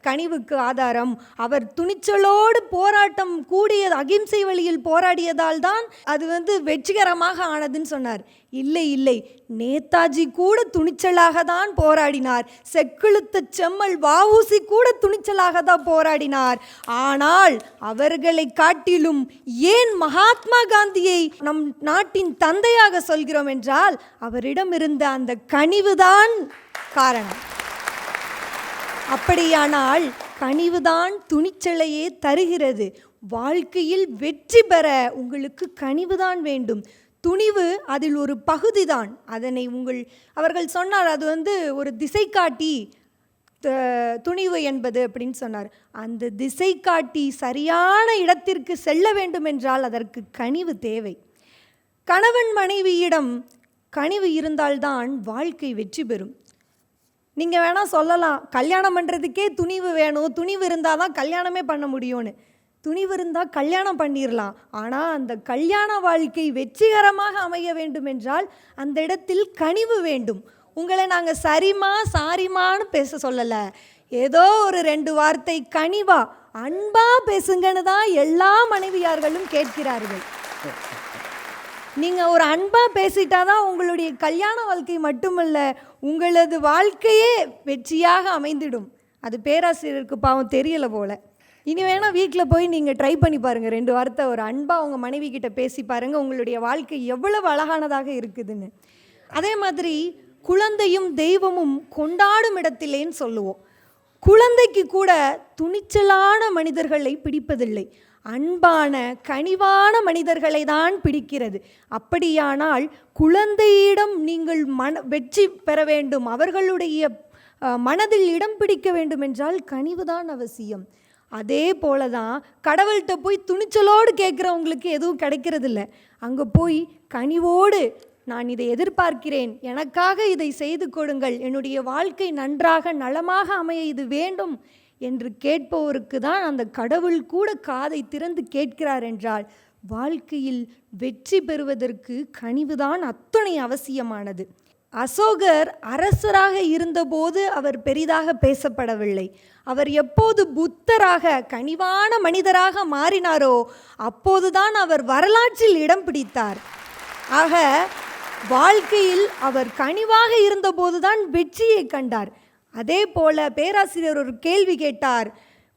கனிவுக்கு ஆதாரம். அவர் துணிச்சலோடு போராட்டம் கூடிய அகிம்சை வழியில் போராடியதால் தான் அது வெற்றிகரமாக ஆனதுன்னு சொன்னார். இல்லை இல்லை, நேதாஜி கூட துணிச்சலாக தான் போராடினார். செக்குழுத்த செம்மல் வஉசி கூட துணிச்சலாக தான் போராடினார். ஆனால் அவர்களை காட்டிலும் ஏன் மகாத்மா காந்தியை நம் நாட்டின் தந்தையாக சொல்கிறோம் என்றால் அவரிடம் இருந்த அந்த கனிவுதான் காரணம். அப்படியானால் கனிவுதான் துணிச்சலையே தருகிறது. வாழ்க்கையில் வெற்றி பெற உங்களுக்கு கனிவுதான் வேண்டும். துணிவு அதில் ஒரு பகுதிதான். அதனை அவர்கள் சொன்னார், அது ஒரு திசை காட்டி துணிவு என்பது அப்படின்னு சொன்னார். அந்த திசை காட்டி சரியான இடத்திற்கு செல்ல வேண்டும் என்றால் அதற்கு கனிவு தேவை. கணவன் மனைவியிடம் கனிவு இருந்தால்தான் வாழ்க்கை வெற்றி பெறும். நீங்கள் வேணால் சொல்லலாம், கல்யாணம் பண்ணுறதுக்கே துணிவு வேணும், துணிவு இருந்தால் தான் கல்யாணமே பண்ண முடியும்னு. துணிவு இருந்தால் கல்யாணம் பண்ணிடலாம். ஆனால் அந்த கல்யாண வாழ்க்கை வெற்றிகரமாக அமைய வேண்டும் என்றால் அந்த இடத்தில் கனிவு வேண்டும். உங்களை நாங்கள் சரிமா சாரிமான்னு பேச சொல்லலை, ஏதோ ஒரு 2 வார்த்தை கனிவா அன்பா பேசுங்கன்னு தான் எல்லா மனைவியார்களும் கேட்கிறார்கள். நீங்கள் ஒரு அன்பாக பேசிட்டாதான் உங்களுடைய கல்யாண வாழ்க்கை மட்டுமல்ல, உங்களது வாழ்க்கையே வெற்றியாக அமைந்திடும். அது பேராசிரியருக்கு பாவம் தெரியலை போல. இனி வேணால் வீட்டில் போய் நீங்கள் ட்ரை பண்ணி பாருங்கள், 2 வார்த்தை ஒரு அன்பாக உங்கள் மனைவி கிட்ட பேசி பாருங்கள், உங்களுடைய வாழ்க்கை எவ்வளவு அழகானதாக இருக்குதுன்னு. அதே மாதிரி குழந்தையும் தெய்வமும் கொண்டாடும் இடத்திலேன்னு சொல்லுவோம். குழந்தைக்கு கூட துணிச்சலான மனிதர்களை பிடிப்பதில்லை, அன்பான கனிவான மனிதர்களை தான் பிடிக்கிறது. அப்படியானால் குழந்தையிடம் நீங்கள் வெற்றி பெற வேண்டும், அவர்களுடைய மனதில் இடம் பிடிக்க வேண்டும் என்றால் கனிவுதான் அவசியம். அதே போல தான் கடவுள்கிட்ட போய் துணிச்சலோடு கேட்குறவங்களுக்கு எதுவும் கிடைக்கிறதில்ல. அங்கே போய் கனிவோடு நான் இதை எதிர்பார்க்கிறேன், எனக்காக இதை செய்து கொடுங்கள், என்னுடைய வாழ்க்கை நன்றாக நலமாக அமைய இது வேண்டும் என்று கேட்பவருக்கு தான் அந்த கடவுள் கூட காதை திறந்து கேட்கிறார் என்றால் வாழ்க்கையில் வெற்றி பெறுவதற்கு கனிவுதான் அத்தனை அவசியமானது. அசோகர் அரசராக இருந்தபோது அவர் பெரிதாக பேசப்படவில்லை. அவர் எப்போது புத்தராக கனிவான மனிதராக மாறினாரோ அப்போதுதான் அவர் வரலாற்றில் இடம் பிடித்தார். ஆக வாழ்க்கையில் அவர் கனிவாக இருந்தபோதுதான் வெற்றியை கண்டார். அதே போல பேராசிரியர் ஒரு கேள்வி கேட்டார்,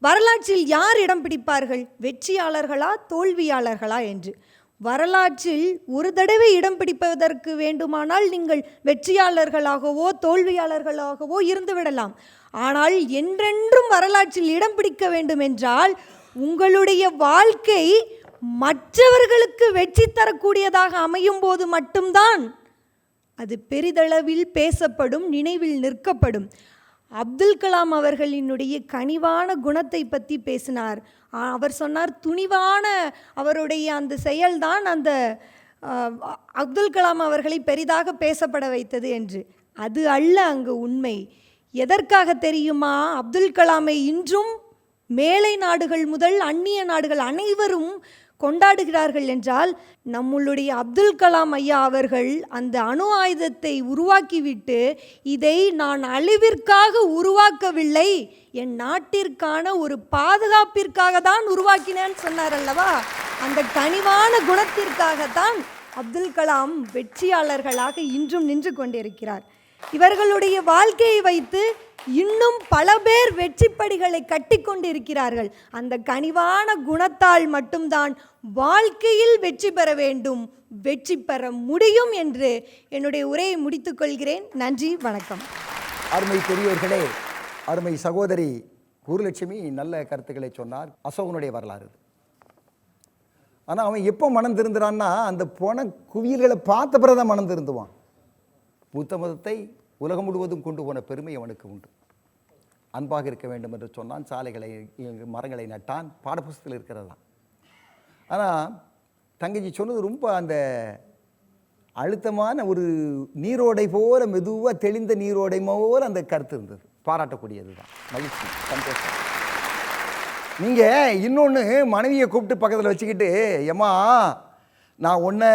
வரலாற்றில் யார் இடம் பிடிப்பார்கள், வெற்றியாளர்களா தோல்வியாளர்களா என்று. வரலாற்றில் ஒரு தடவை இடம் பிடிப்பதற்கு வேண்டுமானால் நீங்கள் வெற்றியாளர்களாகவோ தோல்வியாளர்களாகவோ இருந்துவிடலாம். ஆனால் என்றென்றும் வரலாற்றில் இடம் பிடிக்க வேண்டும் என்றால் உங்களுடைய வாழ்க்கை மற்றவர்களுக்கு வெற்றி தரக்கூடியதாக அமையும் போது மட்டும்தான் அது பெரிதளவில் பேசப்படும், நினைவில் நிற்கப்படும். அப்துல் கலாம் அவர்களினுடைய கனிவான குணத்தை பற்றி பேசினார். அவர் சொன்னார், துணிவான அவருடைய அந்த செயல்தான் அந்த அப்துல் கலாம் அவர்களை பெரிதாக பேசப்பட வைத்தது என்று. அது அல்ல அங்கு உண்மை. எதற்காக தெரியுமா? அப்துல் கலாமை இன்றும் மேலை நாடுகள் முதல் அந்நிய நாடுகள் அனைவரும் கொண்டாடுகிறார்கள் என்றால் நம்மளுடைய அப்துல் கலாம் ஐயா அவர்கள் அந்த அணு ஆயுதத்தை உருவாக்கிவிட்டு இதை நான் அழிவிற்காக உருவாக்கவில்லை, என் நாட்டிற்கான ஒரு பாதுகாப்பிற்காக தான் உருவாக்கினேன்னு சொன்னார் அல்லவா? அந்த கனிவான குணத்திற்காகத்தான் அப்துல் கலாம் வெற்றியாளர்களாக இன்றும் நின்று கொண்டிருக்கிறார். இவர்களுடைய வாழ்க்கையை வைத்து இன்னும் பல பேர் வெற்றிப்படிகளை கட்டி கொண்டிருக்கிறார்கள். அந்த கனிவான குணத்தால் மட்டும்தான் வாழ்க்கையில் வெற்றி பெற வேண்டும், வெற்றி பெற முடியும் என்று என்னுடைய உரையை முடித்துக் கொள்கிறேன். நன்றி, வணக்கம். அருமை பெரியோர்களே, அருமை சகோதரி குருலட்சுமி நல்ல கருத்துக்களை சொன்னார். அசோகனுடைய வரலாறு. ஆனால் அவன் எப்போ மனம் திருந்துறான்னா அந்த போன குவியல்களை பார்த்த பிறகுதான் மனம் திருந்துவான். புத்த மதத்தை உலகம் முழுவதும் கொண்டு போன பெருமை அவனுக்கு உண்டு. அன்பாக இருக்க வேண்டும் என்று சொன்னான், சாலைகளை மரங்களை நட்டான், பாடப்புஸ்தத்தில் இருக்கிறது தான். ஆனால் தங்கச்சி சொன்னது ரொம்ப அந்த அழுத்தமான ஒரு நீரோடை போல, மெதுவாக தெளிந்த நீரோடை போல அந்த கருத்து இருந்தது. பாராட்டக்கூடியது தான். மகிழ்ச்சி, சந்தோஷம். நீங்கள் இன்னொன்று மனைவியை கூப்பிட்டு பக்கத்தில் வச்சுக்கிட்டு, ஏம்மா நான் ஒன்றை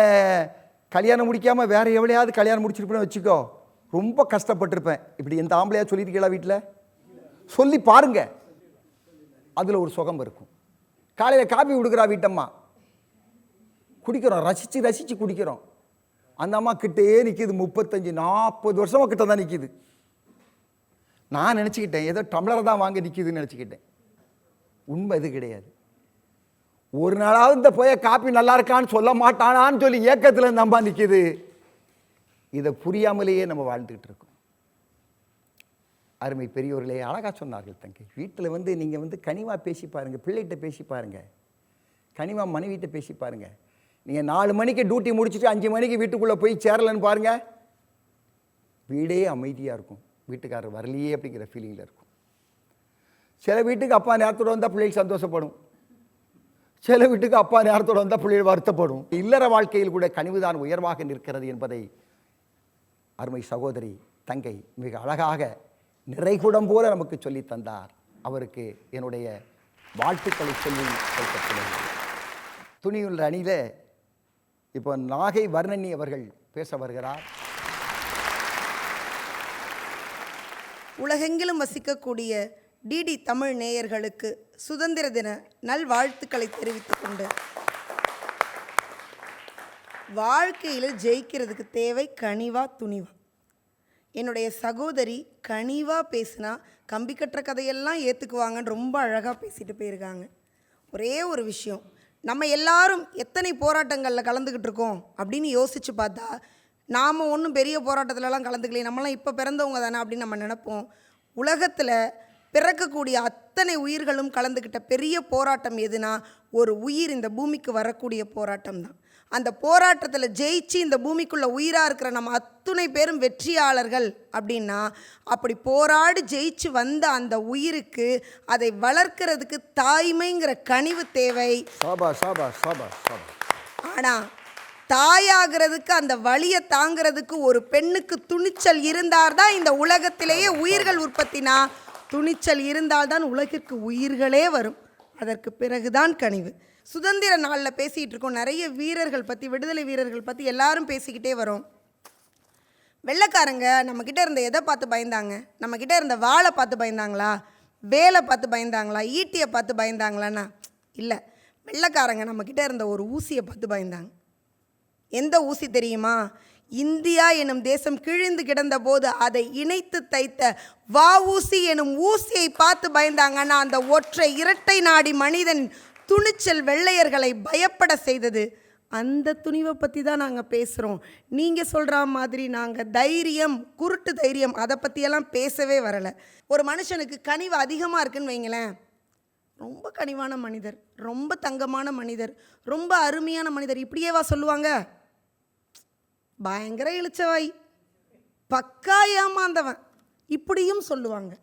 கல்யாணம் முடிக்காமல் வேறு எவ்வளையாவது கல்யாணம் முடிச்சிருப்பேன்னு வச்சுக்கோ, ரொம்ப கஷ்டப்பட்டிருப்பேன், இப்படி எந்த ஆம்பளையா சொல்லியிருக்கீங்களா? வீட்டில் சொல்லி பாருங்க, அதில் ஒரு சுகம் இருக்கும். காலையில் காப்பி கொடுக்குறா வீட்டம்மா, குடிக்கிறோம், ரசித்து ரசித்து குடிக்கிறோம். அந்த அம்மா கிட்டே நிற்கிது, 35-40 வருஷமாக கிட்ட தான் நிற்கிது. நான் நினச்சிக்கிட்டேன் ஏதோ டம்ளரை தான் வாங்க நிற்கிதுன்னு நினச்சிக்கிட்டேன். உண்மை இது கிடையாது. ஒரு நாளாவது இந்த போய் காப்பி நல்லா இருக்கான்னு சொல்ல மாட்டானான்னு சொல்லி ஏக்கத்தில் இந்த அம்மா நிற்கிது. இதை புரியாமலேயே நம்ம வாழ்ந்துக்கிட்டு இருக்கோம். அருமை பெரியோர்களே, அழகாக சொன்னார்கள் தங்கை. வீட்டில் நீங்கள் கனிவாக பேசி பாருங்கள், பிள்ளைகிட்ட பேசி பாருங்கள், கனிவாக மனைவிட்ட பேசி பாருங்கள். நீங்கள் 4 மணிக்கு டியூட்டி முடிச்சுட்டு 5 மணிக்கு வீட்டுக்குள்ளே போய் சேரலன்னு பாருங்கள், வீடே அமைதியாக இருக்கும். வீட்டுக்காரர் வரலையே அப்படிங்கிற ஃபீலிங்கில் இருக்கும். சில வீட்டுக்கு அப்பா நேரத்தோடு வந்தால் பிள்ளைகள் சந்தோஷப்படும், சில வீட்டுக்கு அப்பா நேரத்தோடு வந்தால் பிள்ளைகள் வருத்தப்படும். இல்லற வாழ்க்கையில் கூட கனிவுதான் உயர்வாக நிற்கிறது என்பதை அருமை சகோதரி தங்கை மிக அழகாக நிறைகுடம் போல நமக்கு சொல்லி தந்தார். அவருக்கு என்னுடைய வாழ்த்துக்களை சொல்லி வைக்கப்படுகிறது. துணியுள்ள அணியில் இப்போ நாகை வர்ணனி அவர்கள் பேச வருகிறார். உலகெங்கிலும் வசிக்கக்கூடிய டிடி தமிழ் நேயர்களுக்கு சுதந்திர தின நல்வாழ்த்துக்களை தெரிவித்துக் கொண்டு, வாழ்க்கையில் ஜெயிக்கிறதுக்கு தேவை கனிவா துணிவா. என்னுடைய சகோதரி கனிவா பேசினா கம்பி கட்டுற கதையெல்லாம் ஏற்றுக்குவாங்கன்னு ரொம்ப அழகாக பேசிட்டு போயிருக்காங்க. ஒரே ஒரு விஷயம், நம்ம எல்லாரும் எத்தனை போராட்டங்களில் கலந்துக்கிட்டு இருக்கோம் அப்படின்னு யோசித்து பார்த்தா, நாம் ஒன்றும் பெரிய போராட்டத்திலலாம் கலந்துக்கலையே, நம்மளாம் இப்போ பிறந்தவங்க தானே அப்படின்னு நம்ம நினைப்போம். உலகத்தில் பிறக்கக்கூடிய அத்தனை உயிர்களும் கலந்துக்கிட்ட பெரிய போராட்டம் எதுனா, ஒரு உயிர் இந்த பூமிக்கு வரக்கூடிய போராட்டம் தான். அந்த போராட்டத்தில் ஜெயிச்சு இந்த பூமிக்குள்ளே உயிராக இருக்கிற நம்ம அத்துணை பேரும் வெற்றியாளர்கள் அப்படின்னா, அப்படி போராடி ஜெயிச்சு வந்த அந்த உயிருக்கு அதை வளர்க்கிறதுக்கு தாய்மைங்கிற கனிவு தேவை. ஆனால் தாயாகிறதுக்கு அந்த வலியை தாங்கிறதுக்கு ஒரு பெண்ணுக்கு துணிச்சல் இருந்தால்தான் இந்த உலகத்திலேயே உயிர்கள் உற்பத்தினா, துணிச்சல் இருந்தால்தான் உலகிற்கு உயிர்களே வரும். அதற்கு பிறகுதான் கனிவு. சுதந்திர நாளில் பேசிகிட்டு இருக்கோம், நிறைய வீரர்கள் பற்றி, விடுதலை வீரர்கள் பற்றி எல்லாரும் பேசிக்கிட்டே வரோம். வெள்ளைக்காரங்க நம்மக்கிட்ட இருந்த எதை பார்த்து பயந்தாங்க? நம்மக்கிட்ட இருந்த வாளை பார்த்து பயந்தாங்களா? வேலை பார்த்து பயந்தாங்களா? ஈட்டியை பார்த்து பயந்தாங்களான்னா இல்லை. வெள்ளைக்காரங்க நம்மக்கிட்ட இருந்த ஒரு ஊசியை பார்த்து பயந்தாங்க. எந்த ஊசி தெரியுமா? இந்தியா எனும் தேசம் கிழிந்து கிடந்த போது அதை இணைத்து தைத்த வஉசி எனும் ஊசியை பார்த்து பயந்தாங்கன்னா, அந்த ஒற்றை இரட்டை நாடி மனிதன் துணிச்சல் வெள்ளையர்களை பயப்பட செய்தது. அந்த துணிவை பற்றி தான் நாங்கள் பேசுகிறோம். நீங்கள் சொல்கிற மாதிரி நாங்கள் தைரியம், குருட்டு தைரியம் அதை பற்றியெல்லாம் பேசவே வரலை. ஒரு மனுஷனுக்கு கனிவு அதிகமாக இருக்குன்னு வைங்களேன், ரொம்ப கனிவான மனிதர், ரொம்ப தங்கமான மனிதர், ரொம்ப அருமையான மனிதர், இப்படியேவா சொல்லுவாங்க? பயங்கர இளிச்சவாய், பக்கா ஏமாந்தவன், இப்படியும் சொல்லுவாங்க.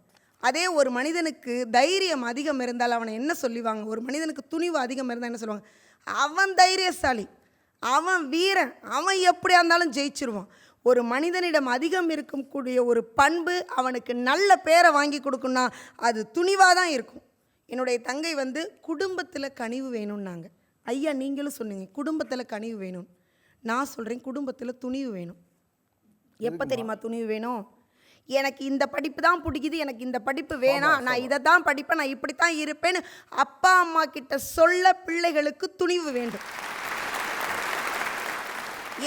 அதே ஒரு மனிதனுக்கு தைரியம் அதிகம் இருந்தால் அவனை என்ன சொல்லுவாங்க? ஒரு மனிதனுக்கு துணிவு அதிகம் இருந்தால் என்ன சொல்லுவாங்க? அவன் தைரியசாலி, அவன் வீரன், அவன் எப்படியா இருந்தாலும் ஜெயிச்சிருவான். ஒரு மனிதனிடம் அதிகம் இருக்கக்கூடிய ஒரு பண்பு அவனுக்கு நல்ல பேரை வாங்கி கொடுக்குன்னா அது துணிவாக தான் இருக்கும். என்னுடைய தங்கை குடும்பத்தில் கனிவு வேணும்னாங்க. ஐயா நீங்களும் சொன்னீங்க குடும்பத்தில் கனிவு வேணும். நான் சொல்கிறேன் குடும்பத்தில் துணிவு வேணும். எப்போ தெரியுமா துணிவு வேணும்? எனக்கு இந்த படிப்பு தான் பிடிக்குது, எனக்கு இந்த படிப்பு வேணாம், நான் இதை தான் படிப்பேன், நான் இப்படி தான் இருப்பேன்னு அப்பா அம்மா கிட்ட சொல்ல பிள்ளைகளுக்கு துணிவு வேண்டும்.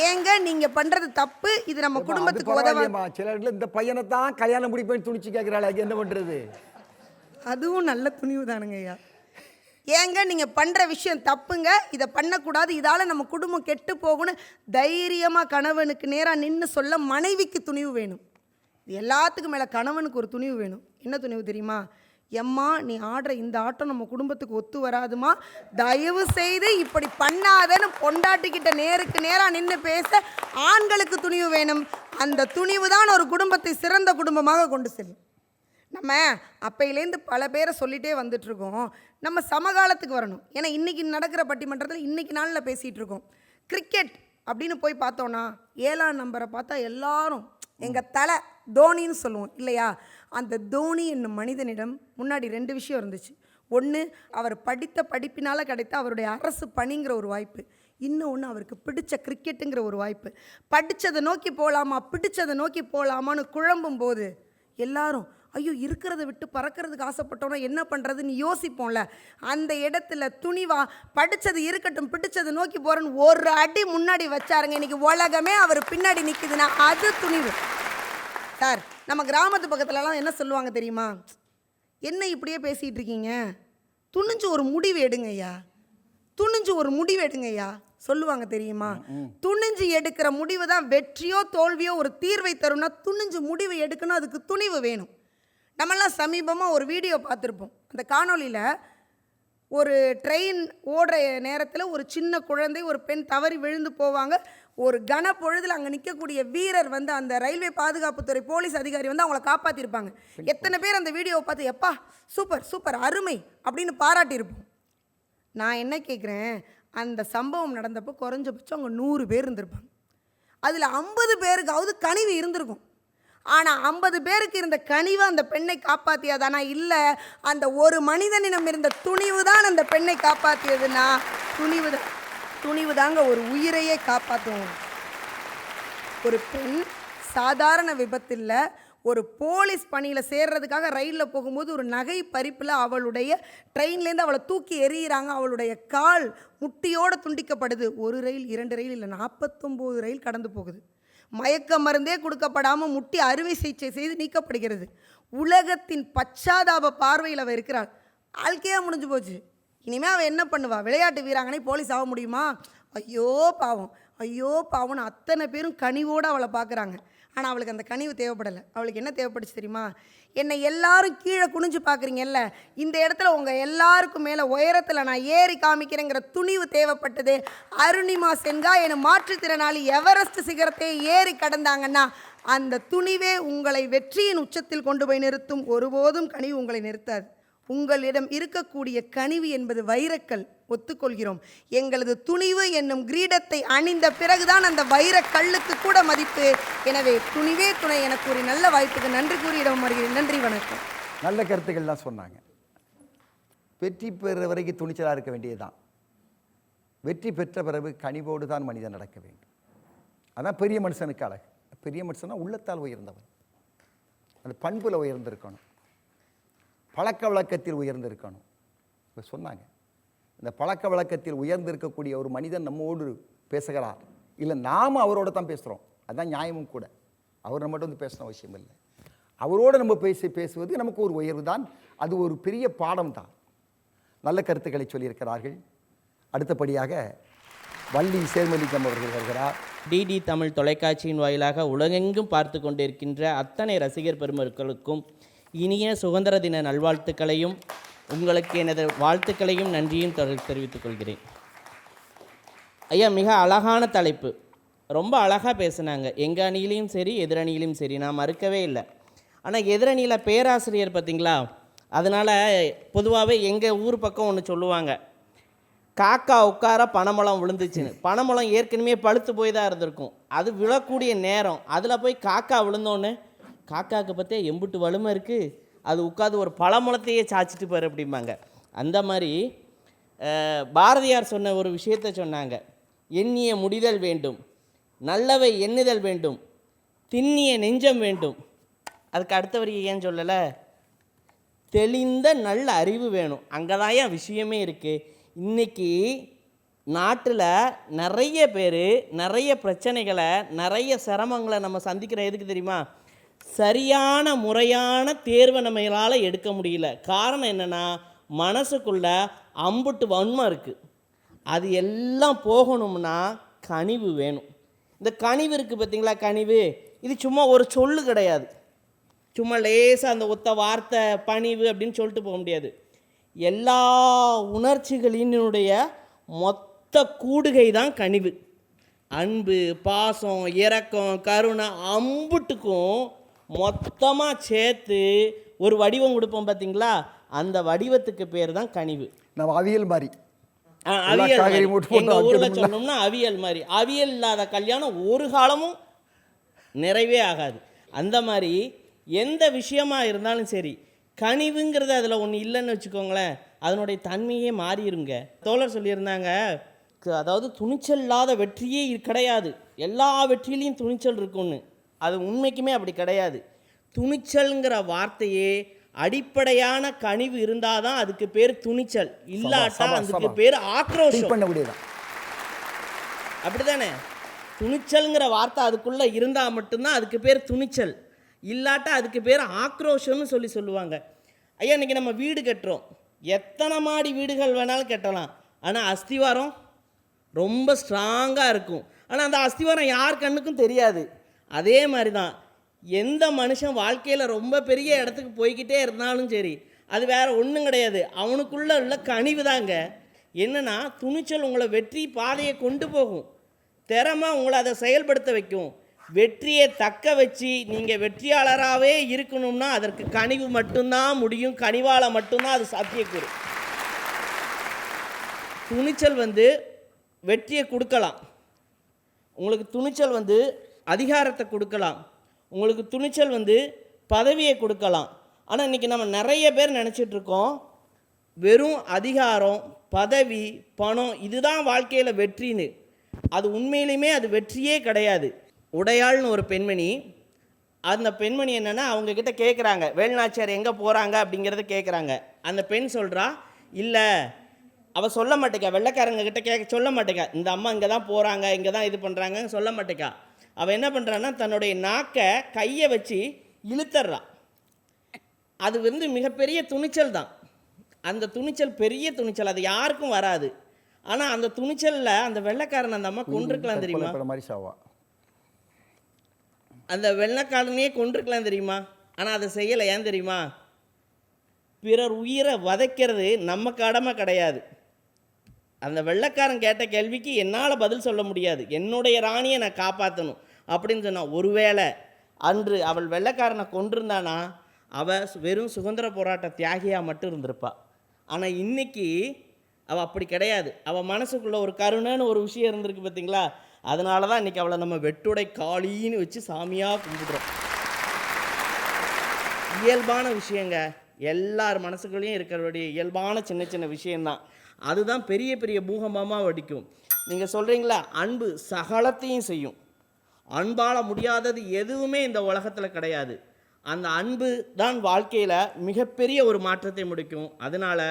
ஏங்க நீங்கள் பண்ணுறது தப்பு, இது நம்ம குடும்பத்துக்கு உதவ. சில இந்த பையனை தான் கல்யாணம் முடிப்பேன்னு துணிச்சு கேட்குறாள், அது என்ன பண்ணுறது? அதுவும் நல்ல துணிவு தானுங்க ஐயா. ஏங்க நீங்கள் பண்ணுற விஷயம் தப்புங்க, இதை பண்ணக்கூடாது, இதால் நம்ம குடும்பம் கெட்டு போகணும் தைரியமாக கணவனுக்கு நேராக நின்று சொல்ல மனைவிக்கு துணிவு வேணும். இது எல்லாத்துக்கும் மேலே கணவனுக்கு ஒரு துணிவு வேணும். என்ன துணிவு தெரியுமா? எம்மா நீ ஆடுற இந்த ஆட்டம் நம்ம குடும்பத்துக்கு ஒத்து வராதுமா, தயவு செய்து இப்படி பண்ணாதன்னு பொண்டாட்டிக்கிட்ட நேருக்கு நேராக நின்று பேச ஆண்களுக்கு துணிவு வேணும். அந்த துணிவு தான் ஒரு குடும்பத்தை சிறந்த குடும்பமாக கொண்டு செல்லும். நம்ம அப்பையிலேருந்து பல பேரை சொல்லிகிட்டே வந்துட்ருக்கோம், நம்ம சமகாலத்துக்கு வரணும். ஏன்னா இன்றைக்கி நடக்கிற பட்டிமன்றத்தில் இன்றைக்கி நாளில் பேசிகிட்டு இருக்கோம். கிரிக்கெட் அப்படின்னு போய் பார்த்தோன்னா 7ஆம் நம்பரை பார்த்தா எல்லாரும் எங்கள் தலை தோனின்னு சொல்லுவோம் இல்லையா? அந்த தோனி என்னும் மனிதனிடம் முன்னாடி 2 விஷயம் இருந்துச்சு. ஒன்று, அவர் படித்த படிப்பினால் கிடைத்த அவருடைய அரசு பணிங்கிற ஒரு வாய்ப்பு. இன்னொன்று, அவருக்கு பிடிச்ச கிரிக்கெட்டுங்கிற ஒரு வாய்ப்பு. படித்ததை நோக்கி போகலாமா பிடிச்சதை நோக்கி போகலாமான்னு குழம்பும் போது எல்லாரும் ஐயோ இருக்கிறத விட்டு பறக்கிறதுக்கு ஆசைப்பட்டோன்னா என்ன பண்ணுறதுன்னு யோசிப்போம்ல. அந்த இடத்துல துணிவா படித்தது இருக்கட்டும் பிடிச்சதை நோக்கி போகிறேன்னு ஒரு அடி முன்னாடி வச்சாருங்க. இன்றைக்கி உலகமே அவர் பின்னாடி நிற்குதுன்னா அது துணிவு. சார் நம்ம கிராமத்து பக்கத்துலலாம் என்ன சொல்லுவாங்க தெரியுமா? என்ன இப்படியே பேசிகிட்டு இருக்கீங்க, துணிஞ்சு ஒரு முடிவு எடுங்க ஐயா, துணிஞ்சு ஒரு முடிவு எடுங்க ஐயா சொல்லுவாங்க தெரியுமா? துணிஞ்சு எடுக்கிற முடிவு தான் வெற்றியோ தோல்வியோ ஒரு தீர்வை தரும்னா துணிஞ்சு முடிவு எடுக்கணும், அதுக்கு துணிவு வேணும். நம்மெல்லாம் சமீபமாக ஒரு வீடியோ பார்த்துருப்போம். அந்த காணொலியில் ஒரு ட்ரெயின் ஓடுற நேரத்தில் ஒரு சின்ன குழந்தை, ஒரு பெண் தவறி விழுந்து போவாங்க. ஒரு கனப்பொழுதில் அங்கே நிற்கக்கூடிய வீரர் வந்து அந்த ரயில்வே பாதுகாப்புத்துறை போலீஸ் அதிகாரி வந்து அவங்கள காப்பாற்றிருப்பாங்க. எத்தனை பேர் அந்த வீடியோவை பார்த்து எப்பா சூப்பர் சூப்பர் அருமை அப்படின்னு பாராட்டியிருப்போம். நான் என்ன கேட்குறேன், அந்த சம்பவம் நடந்தப்போ குறைஞ்சபட்சம் அவங்க 100 பேர் இருந்திருப்பாங்க. அதில் 50 பேருக்காவது கனிவு இருந்திருக்கும். ஆனால் 50 பேருக்கு இருந்த கனிவு அந்த பெண்ணை காப்பாற்றியதானா? இல்லை, அந்த ஒரு மனிதனிடம் இருந்த துணிவு தான் அந்த பெண்ணை காப்பாற்றியதுன்னா துணிவு தாங்க ஒரு உயிரையே காப்பாற்றும். ஒரு பெண் சாதாரண விபத்தில் ஒரு போலீஸ் பணியில் சேர்றதுக்காக ரயிலில் போகும்போது ஒரு நகை பறிப்பில் அவளுடைய ட்ரெயின்லேருந்து அவளை தூக்கி எறிகிறாங்க. அவளுடைய கால் முட்டியோடு துண்டிக்கப்படுது. 1 ரயில் 2 ரயில் இல்லை, 49 ரயில் கடந்து போகுது. மயக்க மருந்தே கொடுக்கப்படாமல் முட்டி அறுவை சிகிச்சை செய்து நீக்கப்படுகிறது. உலகத்தின் பச்சாதாப பார்வையில் அவள் இருக்கிறாள். வாழ்க்கையாக முடிஞ்சு போச்சு. இனிமேல் அவள் என்ன பண்ணுவா? விளையாட்டு வீராங்கனை போலீஸ் ஆக முடியுமா? ஐயோ பாவம்னு அத்தனை பேரும் கனிவோடு அவளை பார்க்குறாங்க. ஆனால் அவளுக்கு அந்த கனிவு தேவைப்படலை. அவளுக்கு என்ன தேவைப்பட்டுச்சு தெரியுமா? என்னை எல்லாரும் கீழே குனிஞ்சு பார்க்குறீங்கல்ல, இந்த இடத்துல உங்கள் எல்லாருக்கும் மேலே உயரத்தில் நான் ஏறி காமிக்கிறேங்கிற துணிவு தேவைப்பட்டது. அருணிமா சென்கா என மாற்றுத்திறனாளி எவரெஸ்ட் சிகரத்தை ஏறி கடந்தாங்கன்னா அந்த துணிவே உங்களை வெற்றியின் உச்சத்தில் கொண்டு போய் நிறுத்தும். ஒருபோதும் கனிவு உங்களை நிறுத்தாது. உங்களிடம் இருக்கக்கூடிய கனிவு என்பது வைரக்கல், ஒத்துக்கொள்கிறோம். எங்களது துணிவு என்னும் கிரீடத்தை அணிந்த பிறகுதான் அந்த வைரக்கல்லுக்கு கூட மதிப்பு. எனவே துணிவே துணை என கூறி நல்ல வாய்ப்புக்கு நன்றி கூறி இடம் வருகிறேன். நன்றி, வணக்கம். நல்ல கருத்துக்கள்லாம் சொன்னாங்க. வெற்றி பெற வரைக்கும் துணிச்சலாக இருக்க வேண்டியதுதான். வெற்றி பெற்ற பிறகு கனிவோடு தான் மனிதன் நடக்க வேண்டும். அதான் பெரிய மனுஷனுக்கு அழகு. பெரிய மனுஷனா உள்ளத்தால் உயர்ந்தவன், அந்த பண்புல உயர்ந்திருக்கணும், பழக்க வழக்கத்தில் உயர்ந்திருக்கணும். இப்போ சொன்னாங்க, இந்த பழக்க வழக்கத்தில் உயர்ந்திருக்கக்கூடிய ஒரு மனிதன் நம்மோடு பேசுகிறார், இல்லை நாம் அவரோட தான் பேசுகிறோம், அதுதான் நியாயமும் கூட. அவர் நம்மகிட்ட வந்து பேசணும் அவசியம் இல்லை. அவரோடு நம்ம பேசுவது நமக்கு ஒரு உயர்வு தான். அது ஒரு பெரிய பாடம் தான். நல்ல கருத்துக்களை சொல்லியிருக்கிறார்கள். அடுத்தபடியாக வள்ளி சேர்மலிங்கம் அவர்கள் வருகிறார். டிடி தமிழ் தொலைக்காட்சியின் வாயிலாக உலகெங்கும் பார்த்து கொண்டிருக்கின்ற அத்தனை ரசிகர் பெருமக்களுக்கும் இனிய சுதந்திர தின நல்வாழ்த்துக்களையும் உங்களுக்கு எனது வாழ்த்துக்களையும் நன்றியும் தெரிவித்துக் கொள்கிறேன். ஐயா, மிக அழகான தலைப்பு, ரொம்ப அழகாக பேசுனாங்க. எங்கள் அணியிலையும் சரி எதிரணியிலையும் சரி, நான் மறுக்கவே இல்லை. ஆனால் எதிரணியில் பேராசிரியர் பார்த்தீங்களா, அதனால் பொதுவாகவே எங்கள் ஊர் பக்கம் ஒன்று சொல்லுவாங்க, காக்கா உட்கார பனைமரம் விழுந்துச்சுன்னு. பனைமரம் ஏற்கனவே பழுத்து போய் தான் இருந்திருக்கும், அது விழக்கூடிய நேரம், அதில் போய் காக்கா விழுந்தோன்னு காக்காவுக்கு பார்த்தே எம்புட்டு வலுமை இருக்குது, அது உட்காந்து ஒரு பழமுளத்தையே சாய்ச்சிட்டு போகிற அப்படிம்பாங்க. அந்த மாதிரி பாரதியார் சொன்ன ஒரு விஷயத்தை சொன்னாங்க, எண்ணிய முடிதல் வேண்டும், நல்லவை எண்ணுதல் வேண்டும், திண்ணிய நெஞ்சம் வேண்டும். அதுக்கு அடுத்த வரி ஏன் சொல்லலை, தெளிந்த நல்ல அறிவு வேணும். அங்கே தான் ஏன் விஷயமே இருக்குது. இன்றைக்கி நாட்டில் நிறைய பேர் நிறைய பிரச்சனைகளை நிறைய சிரமங்களை நம்ம சந்திக்கிற எதுக்கு தெரியுமா? சரியான முறையான தேர்வை நம்மளால் எடுக்க முடியல. காரணம் என்னென்னா, மனசுக்குள்ள அம்புட்டு வன்மை இருக்குது. அது எல்லாம் போகணும்னா கனிவு வேணும். இந்த கனிவு இருக்குது பார்த்தீங்களா, கனிவு இது சும்மா ஒரு சொல்லு கிடையாது. சும்மா லேசாக அந்த ஒத்த வார்த்தை பணிவு அப்படின்னு சொல்லிட்டு போக முடியாது. எல்லா உணர்ச்சிகளினுடைய மொத்த கூடுகை தான் கனிவு. அன்பு, பாசம், இரக்கம், கருணை அம்புட்டுக்கும் மொத்தமாக சேர்த்து ஒரு வடிவம் கொடுப்போம் பார்த்தீங்களா, அந்த வடிவத்துக்கு பேர் தான் கனிவு. நம்ம அவியல் மாதிரி, அவியல் எங்கள் ஊரில் சொன்னோம்னா அவியல் மாதிரி. அவியல் இல்லாத கல்யாணம் ஒரு காலமும் நிறைவே ஆகாது. அந்த மாதிரி எந்த விஷயமா இருந்தாலும் சரி, கனிவுங்கிறது அதில் ஒன்று இல்லைன்னு வச்சுக்கோங்களேன், அதனுடைய தன்மையே மாறிடுங்க. தோழர் சொல்லியிருந்தாங்க, அதாவது துணிச்சல் இல்லாத வெற்றியே கிடையாது, எல்லா வெற்றியிலையும் துணிச்சல் இருக்குன்னு. அது உண்மைக்குமே அப்படி கிடையாது. துணிச்சல்ங்கிற வார்த்தையே அடிப்படையான கனிவு இருந்தால் தான் அதுக்கு பேர் துணிச்சல், இல்லாட்டா அதுக்கு பேர் ஆக்ரோஷம். அப்படிதானே? துணிச்சல்ங்கிற வார்த்தை அதுக்குள்ளே இருந்தால் மட்டும்தான் அதுக்கு பேர் துணிச்சல், இல்லாட்டா அதுக்கு பேர் ஆக்ரோஷம்னு சொல்லுவாங்க. ஐயா, இன்றைக்கி நம்ம வீடு கட்டுறோம், எத்தனை மாடி வீடுகள் வேணாலும் கட்டலாம், ஆனால் அஸ்திவாரம் ரொம்ப ஸ்ட்ராங்காக இருக்கும். ஆனால் அந்த அஸ்திவாரம் யார் கண்ணுக்கும் தெரியாது. அதே மாதிரி தான் எந்த மனுஷன் வாழ்க்கையில் ரொம்ப பெரிய இடத்துக்கு போய்கிட்டே இருந்தாலும் சரி, அது வேற ஒன்றும் கிடையாது, அவனுக்குள்ள உள்ள கனிவு தாங்க. என்னன்னா துணிச்சல் உங்களை வெற்றி பாதையை கொண்டு போகும், திறமை உங்களை அதை செயல்படுத்த வைக்கும். வெற்றியை தக்க வச்சு நீங்கள் வெற்றியாளராகவே இருக்கணும்னா அதற்கு கனிவு மட்டும்தான் முடியும், கனிவால் மட்டும்தான் அது சாத்தியக்கூறு. துணிச்சல் வெற்றியை கொடுக்கலாம், உங்களுக்கு துணிச்சல் அதிகாரத்தை கொடுக்கலாம், உங்களுக்கு துணிச்சல் பதவியை கொடுக்கலாம். ஆனால் இன்றைக்கி நம்ம நிறைய பேர் நினச்சிட்ருக்கோம் வெறும் அதிகாரம், பதவி, பணம் இதுதான் வாழ்க்கையில் வெற்றின்னு. அது உண்மையிலுமே அது வெற்றியே கிடையாது. உடையாள்னு ஒரு பெண்மணி, அந்த பெண்மணி என்னென்னா அவங்கக்கிட்ட கேட்குறாங்க வேலுநாச்சியார் எங்கே போகிறாங்க அப்படிங்கிறத கேட்குறாங்க. அந்த பெண் சொல்கிறா, இல்லை அவள் சொல்ல மாட்டேக்கா, வெள்ளைக்காரங்க கிட்ட சொல்ல மாட்டேக்கா, இந்த அம்மா இங்கே தான் போகிறாங்க, இங்கே தான் இது பண்ணுறாங்கன்னு சொல்ல மாட்டேக்கா. அவள் என்ன பண்ணுறான்னா தன்னுடைய நாக்கை கையை வச்சு இழுத்துட்றா. அது மிகப்பெரிய துணிச்சல் தான். அந்த துணிச்சல் பெரிய துணிச்சல், அது யாருக்கும் வராது. ஆனால் அந்த துணிச்சலில் அந்த வெள்ளைக்காரன் அந்த அம்மா கொண்டிருக்கலாம் தெரியுமா, அந்த வெள்ளைக்காரனையே கொண்டிருக்கலாம் தெரியுமா. ஆனால் அதை செய்யலை, ஏன் தெரியுமா, பிறர் உயிரை வதைக்கிறது நம்ம கடமை கிடையாது. அந்த வெள்ளைக்காரன் கேட்ட கேள்விக்கு என்னால் பதில் சொல்ல முடியாது, என்னுடைய ராணியை நான் காப்பாற்றணும் அப்படின்னு சொன்னான். ஒருவேளை அன்று அவள் வெள்ளைக்காரனை கொண்டிருந்தானா அவள் வெறும் சுதந்திர போராட்ட தியாகியாக மட்டும் இருந்திருப்பாள். ஆனால் இன்றைக்கி அவள் அப்படி கிடையாது, அவள் மனசுக்குள்ளே ஒரு கருணைன்னு ஒரு விஷயம் இருந்திருக்கு பார்த்தீங்களா. அதனால தான் இன்றைக்கி அவளை நம்ம வெட்டுடை காளின்னு வச்சு சாமியாக கும்பிடுறோம். இயல்பான விஷயங்க, எல்லார் மனசுக்குள்ளேயும் இருக்கிறவருடைய இயல்பான சின்ன சின்ன விஷயந்தான். அதுதான் பெரிய பெரிய பூகம்பமாக வடிக்கும். நீங்கள் சொல்கிறீங்களா அன்பு சகலத்தையும் செய்யும், அன்பால் முடியாதது எதுவுமே இந்த உலகத்தில் கிடையாது. அந்த அன்பு தான் வாழ்க்கையில் மிகப்பெரிய ஒரு மாற்றத்தை முடிக்கும். அதனால்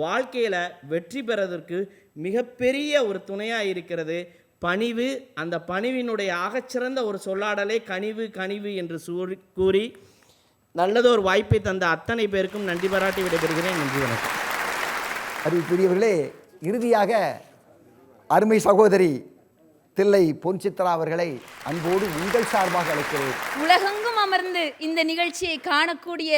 வாழ்க்கையில் வெற்றி பெறதற்கு மிகப்பெரிய ஒரு துணையாக இருக்கிறது பணிவு. அந்த பணிவினுடைய ஆகச்சிறந்த ஒரு சொல்லாடலே கனிவு கனிவு என்று கூறி நல்லதொரு வாய்ப்பை தந்த அத்தனை பேருக்கும் நன்றி பாராட்டி விடைபெறுகிறேன். நன்றி, வணக்கம். அறிவுக்குரியவர்களே, இறுதியாக அருமை சகோதரி தில்லை பொன் சித்ரா அவர்களை அன்போடு உங்கள் சார்பாக அழைக்கிறேன். உலகெங்கும் அமர்ந்து இந்த நிகழ்ச்சியை காணக்கூடிய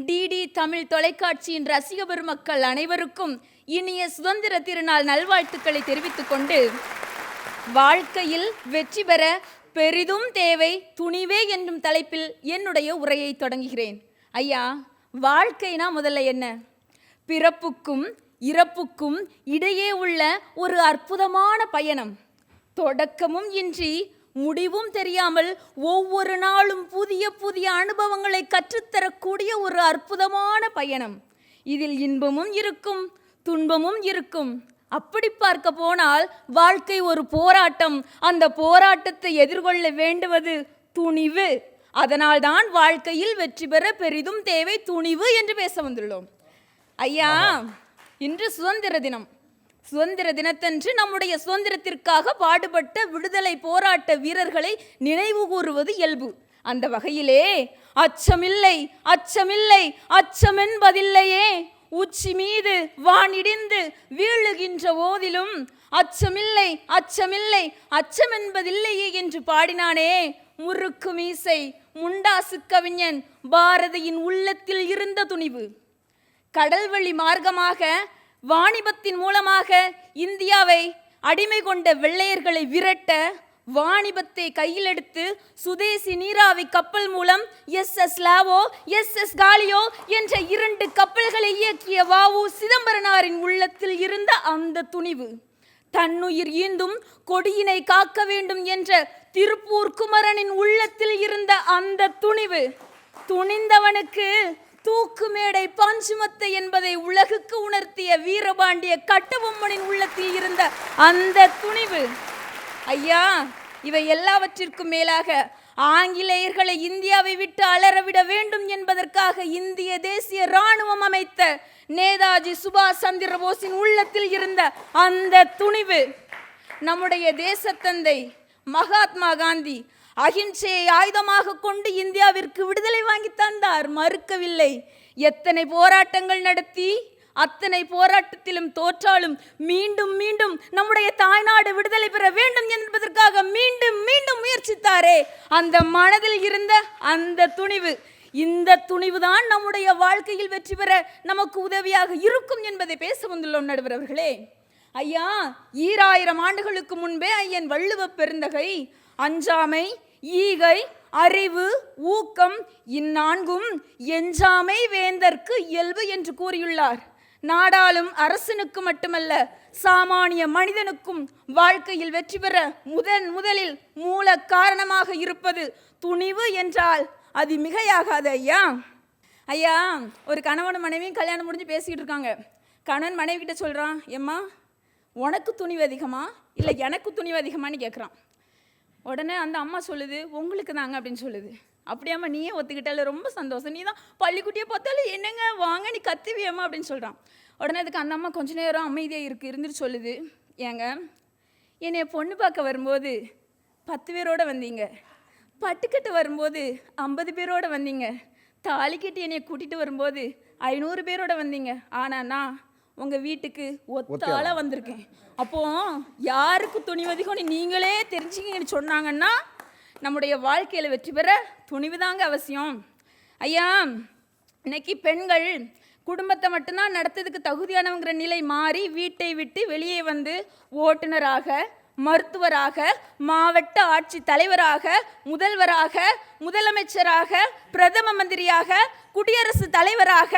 டிடி தமிழ் தொலைக்காட்சியின் ரசிக பெருமக்கள் அனைவருக்கும் இனிய சுதந்திர திருநாள் நல்வாழ்த்துக்களை தெரிவித்துக் கொண்டு, வாழ்க்கையில் வெற்றி பெற பெரிதும் தேவை துணிவே என்னும் தலைப்பில் என்னுடைய உரையை தொடங்குகிறேன். ஐயா, வாழ்க்கைனா முதல்ல என்ன? பிறப்புக்கும் இறப்புக்கும் இடையே உள்ள ஒரு அற்புதமான பயணம். தொடக்கமும் இன்றி முடிவும் தெரியாமல் ஒவ்வொரு நாளும் புதிய புதிய அனுபவங்களை கற்றுத்தரக்கூடிய ஒரு அற்புதமான பயணம். இதில் இன்பமும் இருக்கும், துன்பமும் இருக்கும். அப்படி பார்க்க போனால் வாழ்க்கை ஒரு போராட்டம். அந்த போராட்டத்தை எதிர்கொள்ள வேண்டுவது துணிவு. அதனால்தான் வாழ்க்கையில் வெற்றி பெற பெரிதும் தேவை துணிவு என்று பேச வந்துள்ளோம். ஐயா, இன்று சுதந்திர தினம். சுதந்திர தினத்தன்று நம்முடைய சுதந்திரத்திற்காக பாடுபட்ட விடுதலை போராட்ட வீரர்களை நினைவு கூறுவது இயல்பு. அந்த வகையிலே அச்சமில்லை அச்சமில்லை அச்சமென்பதில்லையே, உச்சி மீது வானிடிந்து வீழுகின்ற போதிலும் அச்சமில்லை அச்சமில்லை அச்சமென்பதில்லையே என்று பாடினானே முறுக்கு மீசை முண்டாசு கவிஞன் பாரதியின் உள்ளத்தில் இருந்த துணிவு. கடல்வழி மார்க்கமாக வாணிபத்தின் மூலமாக இந்தியாவை அடிமை கொண்ட வெள்ளையர்களை விரட்ட வாணிபத்தை கையில் எடுத்து சுதேசி நீராவி கப்பல் மூலம் SS லாவோ SS காலியோ என்ற 2 கப்பல்களை இயக்கிய வ.உ. சிதம்பரனாரின் உள்ளத்தில் இருந்த அந்த துணிவு, தன்னுயிர் ஈந்தும் கொடியினை காக்க வேண்டும் என்ற திருப்பூர் குமரனின் உள்ளத்தில் இருந்த அந்த துணிவு, துணிந்தவனுக்கு தூக்கு மேடை பாஞ்சுமத்தை என்பதை உலகுக்கு உணர்த்திய வீரபாண்டிய கட்டபொம்மனின் உள்ளத்தில் இருந்த அந்த துணிவு. ஐயா, இவை எல்லாவற்றிற்கும் மேலாக ஆங்கிலேயர்களை இந்தியாவை விட்டு அலறவிட வேண்டும் என்பதற்காக இந்திய தேசிய இராணுவம் அமைத்த நேதாஜி சுபாஷ் சந்திர போஸின் உள்ளத்தில் இருந்த அந்த துணிவு. நம்முடைய தேசத்தந்தை மகாத்மா காந்தி அகிம்சையை ஆயுதமாக கொண்டு இந்தியாவிற்கு விடுதலை வாங்கி தந்தார், மறுக்கவில்லை. எத்தனை போராட்டங்கள் நடத்தி அத்தனை போராட்டத்திலும் தோற்றாலும் மீண்டும் மீண்டும் நம்முடைய தாய்நாடு விடுதலை பெற வேண்டும் என்பதற்காக மீண்டும் மீண்டும் முயற்சித்தாரே, அந்த மனதில் இருந்த அந்த துணிவு. இந்த துணிவுதான் நம்முடைய வாழ்க்கையில் வெற்றி பெற நமக்கு உதவியாக இருக்கும் என்பதை பேச வந்துள்ளோம் நடுவர் அவர்களே. ஐயா, 2000 ஆண்டுகளுக்கு முன்பே ஐயன் வள்ளுவ பெருந்தகை அஞ்சாமை, ஈகை, அறிவு, ஊக்கம் இந்நான்கும் எஞ்சாமை வேந்தற்கு இயல்பு என்று கூறியுள்ளார். நாடாளும் அரசனுக்கு மட்டுமல்ல, சாமானிய மனிதனுக்கும் வாழ்க்கையில் வெற்றி பெற முதலில் மூல காரணமாக இருப்பது துணிவு என்றால் அது மிகையாகாது ஐயா. ஐயா, ஒரு கணவன் மனைவியும் கல்யாணம் முடிஞ்சு பேசிக்கிட்டு இருக்காங்க. கணவன் மனைவி கிட்ட சொல்கிறான், ஏம்மா உனக்கு துணிவு அதிகமா இல்லை எனக்கு துணிவு அதிகமானு கேட்குறான். உடனே அந்த அம்மா சொல்லுது, உங்களுக்கு தாங்க அப்படின்னு சொல்லுது. அப்படியாம்மா, நீயே ஒத்துக்கிட்டால ரொம்ப சந்தோஷம், நீ தான் பள்ளிக்குட்டியை பார்த்தாலும் என்னங்க வாங்க நீ கத்துவியம்மா அப்படின்னு சொல்கிறான். உடனே அதுக்கு அந்த அம்மா கொஞ்ச நேரம் அமைதியாக இருந்துட்டு சொல்லுது, ஏங்க என்னை பொண்ணு பார்க்க வரும்போது 10 பேரோடு வந்தீங்க, பட்டுக்கட்டு வரும்போது 50 பேரோடு வந்தீங்க, தாலிக்கட்டு என்னை கூட்டிகிட்டு வரும்போது 500 பேரோடு வந்தீங்க, ஆனால் நான் உங்கள் வீட்டுக்கு ஒத்தால வந்திருக்கேன். அப்போ யாருக்கு துணிவதிகம்னு நீங்களே தெரிஞ்சுங்கன்னு சொன்னாங்கன்னா நம்முடைய வாழ்க்கையில் வெற்றி பெற துணிவு தாங்க அவசியம். ஐயா, இன்னைக்கு பெண்கள் குடும்பத்தை மட்டும்தான் நடத்துறதுக்கு தகுதியானவங்கிற நிலை மாறி வீட்டை விட்டு வெளியே வந்து ஓட்டுநராக, மருத்துவராக, மாவட்ட ஆட்சி தலைவராக, முதல்வராக, முதலமைச்சராக, பிரதம மந்திரியாக, குடியரசுத் தலைவராக,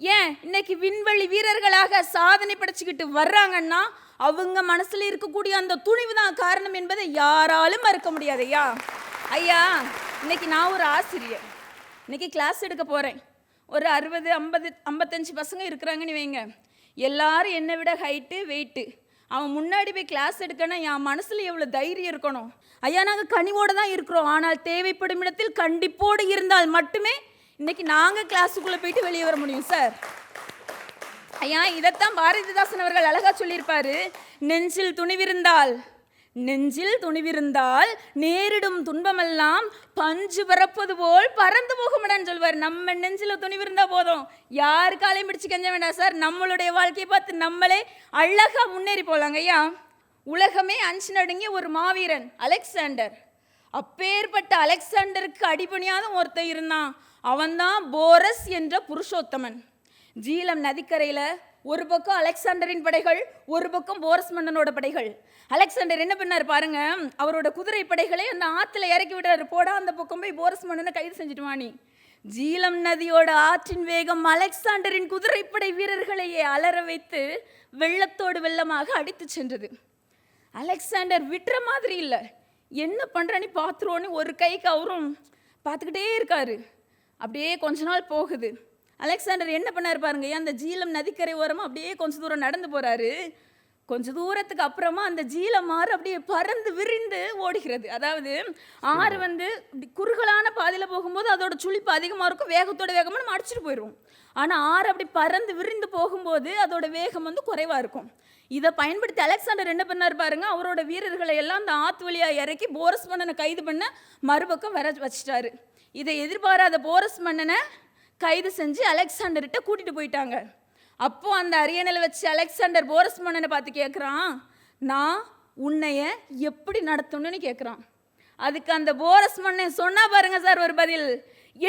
ஏன் இன்னைக்கு விண்வெளி வீரர்களாக சாதனை படைச்சுக்கிட்டு வர்றாங்கன்னா அவங்க மனசுல இருக்கக்கூடிய அந்த துணிவு தான் காரணம் என்பதை யாராலும் மறுக்க முடியாது ஐயா. ஐயா, இன்னைக்கு நான் ஒரு ஆசிரியர், இன்னைக்கு கிளாஸ் எடுக்க போகிறேன். ஒரு 60, 50, 55 பசங்க இருக்கிறாங்கன்னு வைங்க. எல்லாரும் என்னை விட ஹைட்டு, வெயிட்டு. அவன் முன்னாடி போய் கிளாஸ் எடுக்கணும், என் மனசில் எவ்வளோ தைரியம் இருக்கணும். ஐயா, நாங்கள் கனிவோடு தான் இருக்கிறோம், ஆனால் தேவைப்படும் இடத்தில் கண்டிப்போடு இருந்தால் மட்டுமே இன்னைக்கு நாங்கள் கிளாஸுக்குள்ளே போயிட்டு வெளியே வர முடியும் சார். ஐயா, இதைத்தான் பாரதிதாசன் அவர்கள் அழகாக சொல்லியிருப்பாரு, நெஞ்சில் துணிவிருந்தால் நேரிடும் துன்பமெல்லாம் பஞ்சு பறப்பது போல் பறந்து போகும்டான்னு சொல்வார். நம்ம நெஞ்சில் துணிவிருந்தா போதும், யாருக்காலையும் பிடிச்சு கெஞ்ச வேண்டாம் சார். நம்மளுடைய வாழ்க்கையை பார்த்து நம்மளே அழகாக முன்னேறி போகலாங்க ஐயா. உலகமே அஞ்சு நடுங்கிய ஒரு மாவீரன் அலெக்சாண்டர். அப்பேற்பட்ட அலெக்சாண்டருக்கு அடிபணியாத ஒருத்தன் இருந்தான், அவன்தான் போரஸ் என்ற புருஷோத்தமன். ஜீலம் நதிக்கரையில் ஒரு பக்கம் அலெக்சாண்டரின் படைகள், ஒரு பக்கம் போரஸ் மன்னனோட படைகள். அலெக்சாண்டர் என்ன பண்ணார் பாருங்க, அவரோட குதிரை படைகளை அந்த ஆற்றுல இறக்கி விடுறாரு, போடா அந்த பக்கம் போய் போரஸ் மன்னனை கைது செஞ்சுட்டு வாணி. ஜீலம் நதியோட ஆற்றின் வேகம் அலெக்சாண்டரின் குதிரைப்படை வீரர்களையே அலற வைத்து வெள்ளத்தோடு வெள்ளமாக அடித்து சென்றது. அலெக்சாண்டர் விட்டுற மாதிரி இல்லை, என்ன பண்ணுறான்னு பார்த்துருவோன்னு ஒரு கைக்கு அவரும் பார்த்துக்கிட்டே இருக்காரு. அப்படியே கொஞ்ச நாள் போகுது. அலெக்சாண்டர் என்ன பண்ணார் பாருங்க, அந்த ஜீலம் நதிக்கரை ஓரமாக அப்படியே கொஞ்சம் தூரம் நடந்து போகிறாரு. கொஞ்சம் தூரத்துக்கு அப்புறமா அந்த ஜீலம் ஆறு அப்படியே பறந்து விரிந்து ஓடுகிறது. அதாவது ஆறு வந்து குறுகலான பாதையில் போகும்போது அதோட சுழிப்பு அதிகமாக இருக்கும், வேகத்தோட வேகமாக நம்ம அடிச்சுட்டு போயிடுவோம். ஆனால் ஆறு அப்படி பறந்து விரிந்து போகும்போது அதோட வேகம் வந்து குறைவாக இருக்கும். இதை பயன்படுத்தி அலெக்சாண்டர் என்ன பண்ணார் பாருங்க, அவரோட வீரர்களை எல்லாம் அந்த ஆற்று வழியாக இறக்கி போரஸ் மன்னனை கைது பண்ண மறுபக்கம் வர வச்சிட்டாரு. இதை எதிர்பாராத போரஸ் மன்னனை கைது செஞ்சு அலெக்சாண்டர்கிட்ட கூட்டிகிட்டு போயிட்டாங்க. அப்போ அந்த அரியணையில் வச்சு அலெக்சாண்டர் போரஸ் மன்னனை பார்த்து கேட்குறான், நான் உன்னைய எப்படி நடத்தணும்னு கேட்குறான். அதுக்கு அந்த போரஸ் மன்னன் சொன்னா பாருங்க சார் ஒரு பதில்,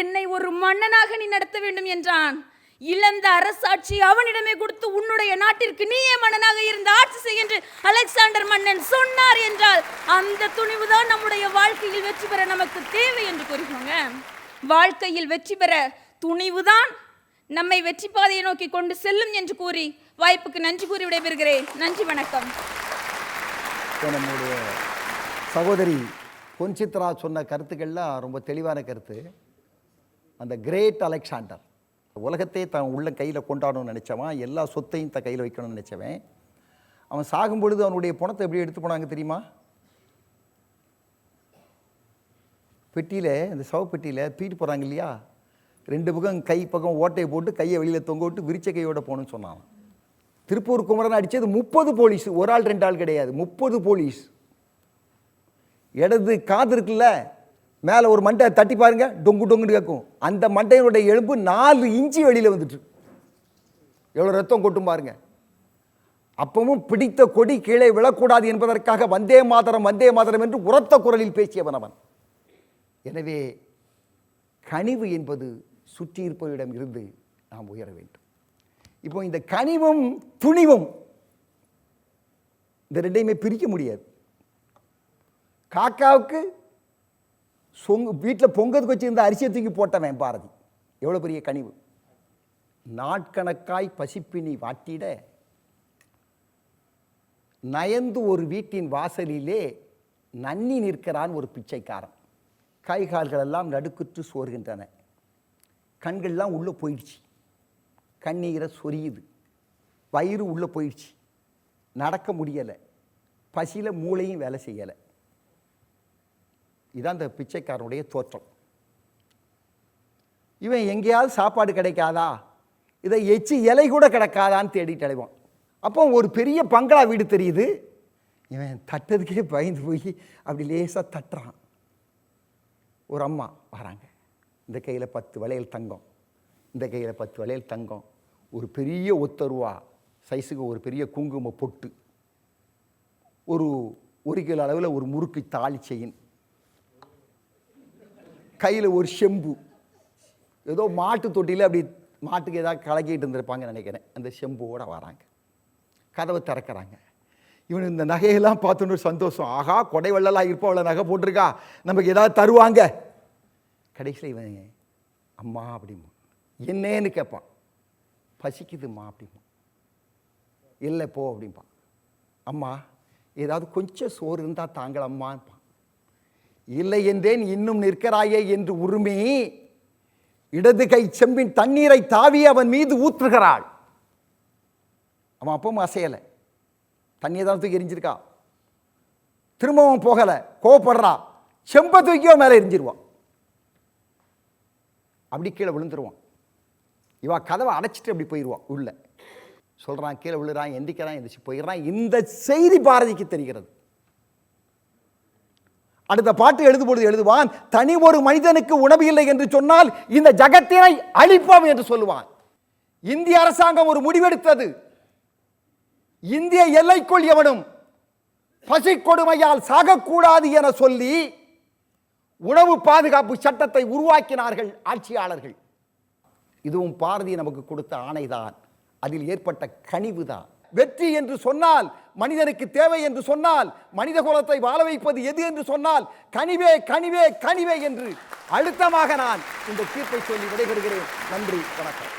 என்னை ஒரு மன்னனாக நீ நடத்த வேண்டும் என்றான். இழந்த அரசாட்சி அவனிடமே கொடுத்து உன்னுடைய நாட்டிற்கு நீயே மன்னனாக இருந்து ஆட்சி செய்கின்ற அலெக்சாண்டர் மன்னன் சொன்னார் என்றால் அந்த துணிவுதான் நம்முடைய வாழ்க்கையில் வெற்றி பெற நமக்கு தேவை என்று கூறுகிறாங்க. வாழ்க்கையில் வெற்றி பெற துணிவுதான் நம்மை வெற்றி பாதையை நோக்கி கொண்டு செல்லும் என்று கூறி வாய்ப்புக்கு நன்றி கூறி விடைபெறுகிறேன். நன்றி, வணக்கம். நம்முடைய சகோதரி பொன்சித்ரா சொன்ன கருத்துக்கள்லாம் ரொம்ப தெளிவான கருத்து. அந்த கிரேட் அலெக்சாண்டர் உலகத்தையே தன் உள்ள கையில் கொண்டாடணும்னு நினச்சவன், எல்லா சொத்தையும் தன் கையில் வைக்கணும்னு நினச்சவன், அவன் சாகும் பொழுது அவனுடைய பணத்தை எப்படி எடுத்து போனாங்க தெரியுமா? பெட்டியில், இந்த சவப்பெட்டியில் தூக்கிட்டு போகிறாங்க இல்லையா, 2 பக்கம் கை பக்கம் ஓட்டையை போட்டு கையை வெளியில் தொங்க விட்டு விரிச்ச கையோட போகணும்னு சொன்னான். திருப்பூர் குமரன் அடித்தது 30 போலீஸ், ஒரு ஆள் 2 ஆள் கிடையாது, 30 போலீஸ். இடது காது இருக்குல்ல, மேலே ஒரு மண்டை தட்டி பாருங்க, டொங்கு டொங்குன்னு கேட்கும். அந்த மண்டையினுடைய எலும்பு 4 இன்ச்சு வெளியில் வந்துட்டு எவ்வளோ ரத்தம் கொட்டும் பாருங்க. அப்பவும் பிடித்த கொடி கீழே விழக்கூடாது என்பதற்காக வந்தே மாதரம் வந்தே மாதரம் என்று உரத்த குரலில் பேசியவன் அவன். எனவே கனிவு என்பது சுற்றி இருப்பவரிடம் இருந்து நாம் உயர வேண்டும். இப்போ இந்த கனிவும் துணிவும் இந்த ரெண்டையுமே பிரிக்க முடியாது. காக்காவுக்கு வீட்டில் பொங்கத்துக்கு வச்சிருந்த அரிசியை தூக்கி போட்டவன் பாரதி. எவ்வளோ பெரிய கனிவு! நாட்கணக்காய் பசிப்பினி வாட்டிட நயந்து ஒரு வீட்டின் வாசலிலே நன்னி நிற்கிறான் ஒரு பிச்சைக்காரன். கை கால்களெல்லாம் நடுக்குற்று சோர்கின்றன. கண்கள்லாம் உள்ளே போயிடுச்சு. கண்ணீரை சொரியுது. வயிறு உள்ளே போயிடுச்சு. நடக்க முடியலை. பசியில் மூளையும் வேலை செய்யலை. இதான் இந்த பிச்சைக்காரனுடைய தோற்றம். இவன் எங்கேயாவது சாப்பாடு கிடைக்காதா, இதை எச்சி இலை கூட கிடைக்காதான்னு தேடிட்டு அலைவான். அப்போ ஒரு பெரிய பங்களா வீடு தெரியுது. இவன் தட்டதுக்கே பயந்து போய் அப்படி லேசாக தட்டுறான். ஒரு அம்மா வராங்க. இந்த கையில் 10 வளையல் தங்கம், இந்த கையில் 10 வளையல் தங்கம், ஒரு பெரிய ஒத்தருவா சைஸுக்கு ஒரு பெரிய குங்கும பொட்டு, ஒரு கிலோ அளவில் ஒரு முறுக்கு தாலி செயின், கையில் ஒரு செம்பு, ஏதோ மாட்டு தொட்டியில் அப்படி மாட்டுக்கு ஏதாவது கலக்கிட்டு இருந்திருப்பாங்கன்னு நினைக்கிறேன். அந்த செம்புவோட வராங்க. கதவை திறக்கிறாங்க. இவனு இந்த நகையெல்லாம் பார்த்தோன்னு சந்தோஷம். ஆகா, கொடை வெள்ளலாம் இருப்பவள நகை போட்டிருக்கா, நமக்கு ஏதாவது தருவாங்க. கடைசியில் இவன் அம்மா அப்படிமா, என்னன்னு கேட்பான். பசிக்குதுமா அப்படிமா. இல்லை போ அப்படிம்பான். அம்மா ஏதாவது கொஞ்சம் சோறு இருந்தால் தாங்களம்மான்பான். இல்லை என்றேன் இன்னும் நிற்கிறாயே என்று உரிமை இடது கை செம்பின் தண்ணீரை தாவி அவன் மீது ஊற்றுகிறாள். அவன் அப்பவும் அசையலை. தண்ணியை தான் தூக்கி எரிஞ்சிருக்கா. திரும்பவும் போகலை. கோவப்படுறா. செம்பை தூக்கியோ மேலே எரிஞ்சிருவான். அப்படி கீழே விழுந்துருவான். இவா கதவை அடைச்சிட்டு அப்படி போயிடுவான். உள்ள சொல்கிறான், கீழே விழுறான், எந்திக்கிறான், எந்திரிச்சு போயிடுறான். இந்த செய்தி பாரதிக்கு தெரிகிறது. அடுத்த பாட்டு எழுதும்பொழுது எழுதுவான், தனி ஒரு மனிதனுக்கு உணவு இல்லை என்று சொன்னால் இந்த ஜகத்தினை அழிப்போம் என்று சொல்லுவான். இந்திய அரசாங்கம் ஒரு முடிவெடுத்தது. இந்திய எல்லைக்குள் எவனும் பசி கொடுமையால் சாகக்கூடாது என சொல்லி உணவு பாதுகாப்பு சட்டத்தை உருவாக்கினார்கள் ஆட்சியாளர்கள். இதுவும் பாரதி நமக்கு கொடுத்த ஆணைதான். அதில் ஏற்பட்ட கனிவுதான். வெற்றி என்று சொன்னால், மனிதனுக்கு தேவை என்று சொன்னால், மனித குலத்தை வாழ வைப்பது எது என்று சொன்னால் கனிவே கனிவே கனிவே என்று அழுத்தமாக நான் இந்த தீர்ப்பை சொல்லி விடைபெறுகிறேன். நன்றி, வணக்கம்.